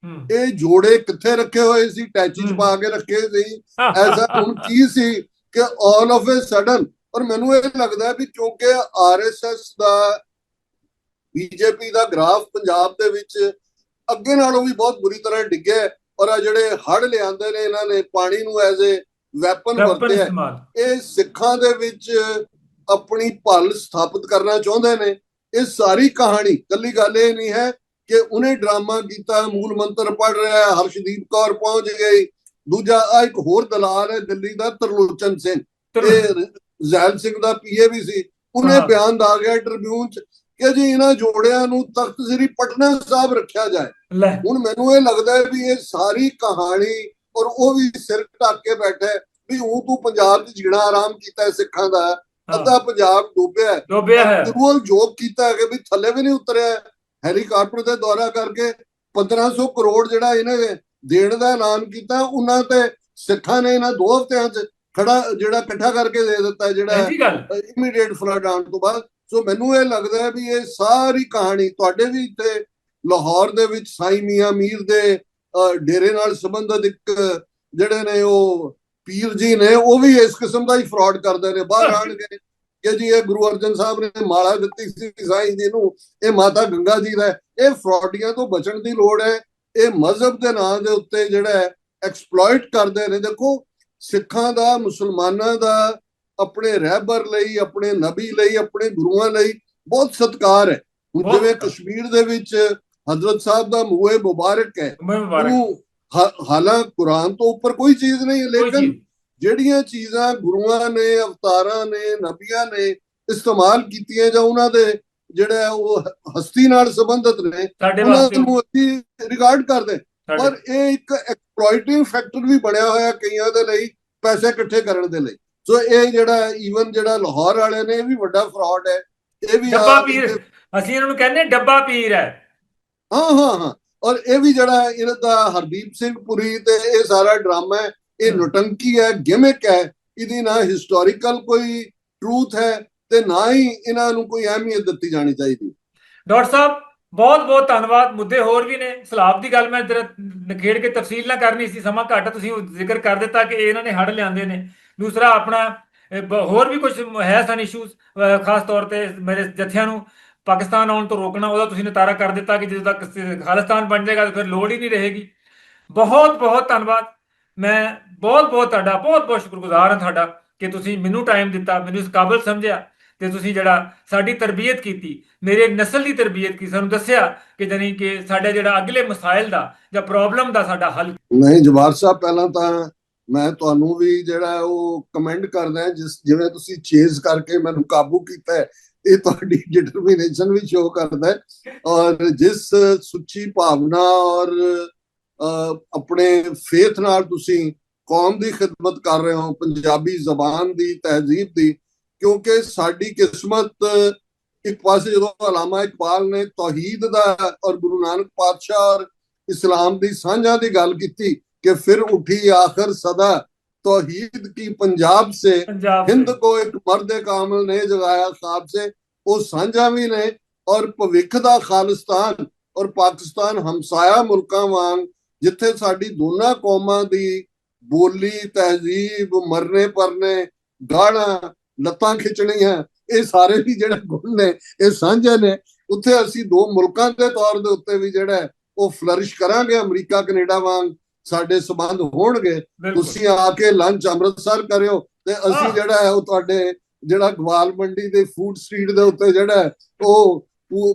Speaker 1: ਇਹ ਜੋੜੇ ਕਿੱਥੇ ਰੱਖੇ ਹੋਏ ਸੀ? ਟੈਚੀ 'ਚ ਪਾ ਕੇ ਰੱਖੇ ਸੀ। ਐਸਾ ਹੁਣ ਕੀ ਸੀ ਕਿ ਆਲ ਆਫ ਅ ਸਡਨ? ਔਰ ਮੈਨੂੰ ਇਹ ਲੱਗਦਾ ਵੀ ਕਿਉਂਕਿ ਆਰਐਸਐਸ ਦਾ, ਬੀਜੇਪੀ ਦਾ ਗ੍ਰਾਫ ਪੰਜਾਬ ਦੇ ਵਿੱਚ ਅੱਗੇ ਨਾਲੋਂ ਵੀ ਬਹੁਤ ਬੁਰੀ ਤਰ੍ਹਾਂ ਡਿੱਗਿਆ, ਔਰ ਆ ਜਿਹੜੇ ਹੜ੍ਹ ਲਿਆਂਦੇ ਨੇ ਇਹਨਾਂ ਨੇ ਪਾਣੀ ਨੂੰ ਐਜ਼ ਏ ਵੈਪਨ ਵਰਤਿਆ। ਇਹ ਸਿੱਖਾਂ ਦੇ ਵਿੱਚ ਆਪਣੀ ਭਲ ਸਥਾਪਿਤ ਕਰਨਾ ਚਾਹੁੰਦੇ ਨੇ। ਇਹ ਸਾਰੀ ਕਹਾਣੀ, ਕੱਲੀ ਗੱਲ ਇਹ ਨਹੀਂ ਹੈ ਕਿ ਉਹਨੇ ਡਰਾਮਾ ਕੀਤਾ, ਮੂਲ ਮੰਤਰ ਪੜ ਰਿਹਾ, ਹਰਸ਼ਦੀਪ ਕੌਰ ਪਹੁੰਚ ਗਈ। ਦੂਜਾ ਆ ਇੱਕ ਹੋਰ ਦਲਾਲ ਹੈ ਦਿੱਲੀ ਦਾ, ਤਰਲੋਚਨ ਸਿੰਘ, ਇਹ ਜ਼ੈਲ ਸਿੰਘ ਦਾ ਪੀਏ ਵੀ ਸੀ। ਉਹਨੇ ਬਿਆਨ ਆ ਗਿਆ ਟ੍ਰਿਬਿਊਨ 'ਚ ਕਿ ਜੀ ਇਹਨਾਂ ਜੋੜਿਆਂ ਨੂੰ ਤਖਤ ਸ੍ਰੀ ਪਟਨਾ ਸਾਹਿਬ ਰੱਖਿਆ ਜਾਏ। ਹੁਣ ਮੈਨੂੰ ਇਹ ਲੱਗਦਾ ਵੀ ਇਹ ਸਾਰੀ ਕਹਾਣੀ, ਔਰ ਉਹ ਵੀ ਸਿਰ ਢੱਕ ਕੇ ਬੈਠਾ ਵੀ ਉਹ ਤੂੰ ਪੰਜਾਬ 'ਚ ਜੀਣਾ ਆਰਾਮ ਕੀਤਾ ਸਿੱਖਾਂ ਦਾ, ਅੱਧਾ ਪੰਜਾਬ ਡੁੱਬਿਆ ਹੈ। ਉਹ ਜੋਗ ਕੀਤਾ ਕਿ ਵੀ ਥੱਲੇ ਵੀ ਨਹੀਂ ਉਤਰਿਆ। ਹੈਲੀਕਾਪਟਰ ਤੇ ਦੌਰਾ ਕਰਕੇ 1500 ਕਰੋੜ ਜਿਹੜਾ ਇਹਨੇ ਦੇਣ ਦਾ ਐਲਾਨ ਕੀਤਾ, ਉਹਨਾਂ ਤੇ ਸਿੱਖਾਂ ਨੇ ਇਹਨਾਂ 2 ਹਫ਼ਤਿਆਂ 'ਚ ਜਿਹੜਾ ਇਕੱਠਾ ਕਰਕੇ ਦੇ ਦਿੱਤਾ, ਜਿਹੜਾ ਇਮੀਡੀਏਟ ਫਲੱਡ ਆਉਣ ਤੋਂ ਬਾਅਦ। ਸੋ ਮੈਨੂੰ ਇਹ ਲੱਗਦਾ ਹੈ ਵੀ ਇਹ ਸਾਰੀ ਕਹਾਣੀ ਤੁਹਾਡੇ ਵੀ ਇੱਥੇ ਲਾਹੌਰ ਦੇ ਵਿੱਚ ਸਾਈਂ ਮੀਆਂ ਮੀਰ ਦੇ ਡੇਰੇ ਨਾਲ ਸੰਬੰਧਿਤ ਇੱਕ ਜਿਹੜੇ ਨੇ ਉਹ ਪੀਰ ਜੀ ਨੇ, ਉਹ ਵੀ ਇਸ ਕਿਸਮ ਦਾ ਹੀ ਫਰਾਡ ਕਰਦੇ ਨੇ। ਬਾਹਰ ਆਣਗੇ ਕਿ ਜੀ ਇਹ ਗੁਰੂ ਅਰਜਨ ਸਾਹਿਬ ਨੇ ਮਾਲਾ ਦਿੱਤੀ ਸੀ ਸਾਈਂ ਜੀ ਨੂੰ, ਇਹ ਮਾਤਾ ਗੰਗਾ ਜੀ ਦਾ। ਇਹ ਫਰਾਡੀਆਂ ਤੋਂ ਬਚਣ ਦੀ ਲੋੜ ਹੈ। ਇਹ ਮਜ਼ਹਬ ਦੇ ਨਾਂ ਦੇ ਉੱਤੇ ਜਿਹੜਾ ਐਕਸਪਲੋਇਟ ਕਰਦੇ ਨੇ। ਦੇਖੋ, ਸਿੱਖਾਂ ਦਾ, ਮੁਸਲਮਾਨਾਂ ਦਾ ਆਪਣੇ ਰਹਿਬਰ ਲਈ, ਆਪਣੇ ਨਬੀ ਲਈ, ਆਪਣੇ ਗੁਰੂਆਂ ਲਈ ਬਹੁਤ ਸਤਿਕਾਰ ਹੈ। ਹੁਣ ਜਿਵੇਂ
Speaker 2: ਬਹੁਤ
Speaker 1: ਕਸ਼ਮੀਰ ਦੇ ਵਿੱਚ ਹਜ਼ਰਤ ਸਾਹਿਬ ਦਾ ਮੂਏ ਮੁਬਾਰਕ ਹੈ,
Speaker 2: ਮੁਬਾਰਕ,
Speaker 1: ਉਹਨੂੰ ਹਾਲਾਂਕਿ ਕੁਰਾਨ ਤੋਂ ਉੱਪਰ ਕੋਈ ਚੀਜ਼ ਨਹੀਂ ਹੈ,
Speaker 2: ਕੋਈ
Speaker 1: ਲੇਕਿਨ
Speaker 2: ਚੀਜ਼
Speaker 1: ਜਿਹੜੀਆਂ ਚੀਜ਼ਾਂ ਗੁਰੂਆਂ ਨੇ, ਅਵਤਾਰਾਂ ਨੇ, ਨਬੀਆਂ ਨੇ ਇਸਤੇਮਾਲ ਕੀਤੀਆਂ ਜਾਂ ਉਹਨਾਂ ਦੇ ਜਿਹੜਾ ਉਹ ਹਸਤੀ ਨਾਲ ਸੰਬੰਧਿਤ ਨੇ,
Speaker 2: ਸਾਡੇ
Speaker 1: ਉਹਨਾਂ
Speaker 2: ਵਾਸਤੇ,
Speaker 1: ਨੂੰ ਅਸੀਂ ਰਿਗਾਰਡ ਕਰਦੇ।
Speaker 2: ਸਾਡੇ
Speaker 1: ਪਰ ਇਹ ਇੱਕ ਐਕਸਪਲੋਇਟਿੰਗ ਫੈਕਟਰ ਵੀ ਬਣਿਆ ਹੋਇਆ ਕਈਆਂ ਦੇ ਲਈ, ਪੈਸੇ ਇਕੱਠੇ ਕਰਨ ਦੇ ਲਈ। ਸੋ ਇਹ ਜਿਹੜਾ ਈਵਨ ਜਿਹੜਾ ਲਾਹੌਰ ਵਾਲੇ ਨੇ, ਇਹ ਵੀ ਵੱਡਾ ਫਰਾਡ ਹੈ। ਇਹ ਵੀ
Speaker 2: ਡੱਬਾ ਪੀਰ, ਅਸੀਂ ਇਹਨਾਂ ਨੂੰ ਕਹਿੰਦੇ ਡੱਬਾ ਪੀਰ ਹੈ।
Speaker 1: ਹਾਂ ਹਾਂ ਹਾਂ। ਔਰ ਇਹ ਵੀ ਜਿਹੜਾ ਇਹਨਾਂ ਦਾ ਹਰਦੀਪ ਸਿੰਘ ਪੁਰੀ ਤੇ ਇਹ ਸਾਰਾ ਡਰਾਮਾ ਹੈ, ਇਹ ਨੁਟੰਕੀ ਹੈ, ਗਿਮਿਕ ਹੈ। ਇਹਦੀ ਨਾ ਹਿਸਟੋਰੀਕਲ ਕੋਈ ਟਰੂਥ ਹੈ ਤੇ ਨਾ ਹੀ ਇਹਨਾਂ ਨੂੰ ਕੋਈ ਅਹਿਮੀਅਤ ਦਿੱਤੀ ਜਾਣੀ ਚਾਹੀਦੀ।
Speaker 2: ਡਾਕਟਰ ਸਾਹਿਬ ਬਹੁਤ ਬਹੁਤ ਧੰਨਵਾਦ। ਮੁੱਦੇ ਹੋਰ ਵੀ ਨੇ, ਸਲਾਬ ਦੀ ਗੱਲ ਮੈਂ ਨਖੇੜ ਕੇ ਤਫਸੀਲ ਨਾ ਕਰਨੀ ਸੀ, ਸਮਾਂ ਘੱਟ, ਤੁਸੀਂ ਜ਼ਿਕਰ ਕਰ ਦਿੱਤਾ ਕਿ ਇਹਨਾਂ ਨੇ ਹੜ ਲਿਆਂਦੇ ਨੇ। ਦੂਸਰਾ ਆਪਣਾ ਹੋਰ ਵੀ ਕੁਝ ਹੈ ਸਨ ਇਸ਼ੂਜ਼, ਖਾਸ ਤੌਰ ਤੇ ਮੇਰੇ ਜਥਿਆਂ ਨੂੰ ਪਾਕਿਸਤਾਨ ਆਉਣ ਤੋਂ ਰੋਕਣਾ, ਉਹਦਾ ਤੁਸੀਂ ਨਿਤਾਰਾ ਕਰ ਦਿੱਤਾ ਕਿ ਜਦੋਂ ਤੱਕ ਖਾਲਿਸਤਾਨ ਬਣ ਜਾਏਗਾ ਤਾਂ ਫਿਰ ਲੋੜ ਹੀ ਨਹੀਂ ਰਹੇਗੀ। ਬਹੁਤ ਬਹੁਤ ਧੰਨਵਾਦ। ਮੈਂ ਬਹੁਤ ਬਹੁਤ ਤੁਹਾਡਾ ਬਹੁਤ ਬਹੁਤ ਸ਼ੁਕਰਗੁਜ਼ਾਰ ਹਾਂ ਤੁਹਾਡਾ ਕਿ ਤੁਸੀਂ ਮੈਨੂੰ ਟਾਈਮ ਦਿੱਤਾ, ਮੈਨੂੰ ਇਸ ਕਾਬਲ ਸਮਝਿਆ ਤੇ ਤੁਸੀਂ ਜਿਹੜਾ ਸਾਡੀ ਤਰਬੀਅਤ ਕੀਤੀ, ਮੇਰੇ ਨਸਲ ਦੀ ਤਰਬੀਅਤ ਕੀਤੀ, ਸਾਨੂੰ ਦੱਸਿਆ ਕਿ ਜਾਨੀ ਕਿ ਸਾਡਾ ਜਿਹੜਾ ਅਗਲੇ ਮਸਾਇਲ ਦਾ ਜਾਂ ਪ੍ਰੋਬਲਮ ਦਾ ਸਾਡਾ ਹੱਲ।
Speaker 1: ਨਹੀਂ ਜਵਾਰ ਸਾਹਿਬ, ਪਹਿਲਾਂ ਤਾਂ ਮੈਂ ਤੁਹਾਨੂੰ ਵੀ ਜਿਹੜਾ ਉਹ ਕਮੈਂਡ ਕਰਦਾ, ਜਿਵੇਂ ਤੁਸੀਂ ਚੇਜ਼ ਕਰਕੇ ਮੈਨੂੰ ਕਾਬੂ ਕੀਤਾ ਹੈ, ਇਹ ਤੁਹਾਡੀ ਡਿਟਰਮੀਨੇਸ਼ਨ ਵੀ ਸ਼ੋ ਕਰਦਾ ਹੈ। ਔਰ ਜਿਸ ਸੁੱਚੀ ਭਾਵਨਾ ਔਰ ਆਪਣੇ ਫੇਥ ਨਾਲ ਤੁਸੀਂ ਕੌਮ ਦੀ ਖਿਦਮਤ ਕਰ ਰਹੇ ਹੋ, ਪੰਜਾਬੀ ਜ਼ਬਾਨ ਦੀ, ਤਹਿਜ਼ੀਬ ਦੀ, ਕਿਉਂਕਿ ਸਾਡੀ ਕਿਸਮਤ ਇੱਕ ਪਾਸੇ ਜਦੋਂ ਅਲਾਮਾ ਇਕਬਾਲ ਨੇ ਤੌਹੀਦ ਦਾ ਔਰ ਗੁਰੂ ਨਾਨਕ ਪਾਤਸ਼ਾਹ ਔਰ इस्लाम दी साझा दी गल की कि फिर उठी आखिर सदा तौहीद की पंजाब से, हिंद को एक मर्द कामिल ने जगाया ख्वाब से। वो साझा भी ने और भविख दा खालिस्तान और पाकिस्तान हमसाया मुल्कां वांग, जिथे साडी दोनों कौमां दी बोली, तहजीब, मरने परने, गाड़ा, लत्तां खिचणियां, ये सारे भी जिहड़े गुण ने ये साझे ने। उत्थे असीं दो मुल्कां दे तौर दे उत्ते भी जिहड़ा ਉਹ ਫਲਰਿਸ਼ ਕਰਾਂਗੇ, ਅਮਰੀਕਾ ਕੈਨੇਡਾ ਵਾਂਗ ਸਾਡੇ ਸਬੰਧ ਹੋਣਗੇ। ਤੁਸੀਂ ਆ ਕੇ ਲੰਚ ਅੰਮ੍ਰਿਤਸਰ ਕਰਿਓ ਤੇ ਅਸੀਂ ਜਿਹੜਾ ਹੈ ਉਹ ਤੁਹਾਡੇ ਜਿਹੜਾ ਗਵਾਲ ਮੰਡੀ ਦੇ ਫੂਡ ਸਟਰੀਟ ਦੇ ਉੱਤੇ ਜਿਹੜਾ ਉਹ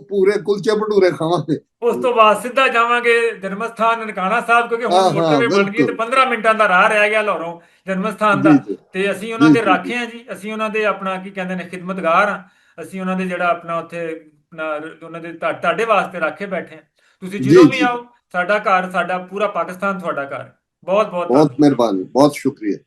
Speaker 1: ਪੂਰੇ ਕੁਲਚੇ ਭਟੂਰੇ ਖਾਵਾਂਗੇ।
Speaker 2: ਉਸ ਤੋਂ ਬਾਅਦ ਸਿੱਧਾ ਜਾਵਾਂਗੇ ਜਨਮ ਸਥਾਨ ਨਨਕਾਣਾ ਸਾਹਿਬ, ਕਿਉਂਕਿ ਹੁਣ ਮੋਟਰਵੇ ਬਣ ਗਈ ਤੇ 15 ਮਿੰਟਾਂ ਦਾ ਰਾਹ ਰਹਿ ਗਿਆ ਲਾਹੌਰੋਂ ਜਨਮ ਸਥਾਨ ਦਾ। ਤੇ ਅਸੀਂ ਉਹਨਾਂ ਦੇ ਰਾਖੇ ਹਾਂ ਜੀ, ਅਸੀਂ ਉਹਨਾਂ ਦੇ ਆਪਣਾ ਕੀ ਕਹਿੰਦੇ ਨੇ ਖਿਦਮਤਗਾਰ ਹਾਂ। ਅਸੀਂ ਉਹਨਾਂ ਦੇ ਜਿਹੜਾ ਆਪਣਾ ਉੱਥੇ ਉਹਨਾਂ ਦੇ ਤੁਹਾਡੇ ਵਾਸਤੇ ਰਾਖੇ ਬੈਠੇ ਹਾਂ। ਤੁਸੀਂ ਜਦੋਂ ਵੀ ਆਓ, ਸਾਡਾ ਘਰ, ਸਾਡਾ ਪੂਰਾ ਪਾਕਿਸਤਾਨ ਤੁਹਾਡਾ ਘਰ। ਬਹੁਤ ਬਹੁਤ
Speaker 1: ਮਿਹਰਬਾਨੀ, ਬਹੁਤ ਸ਼ੁਕਰੀਆ।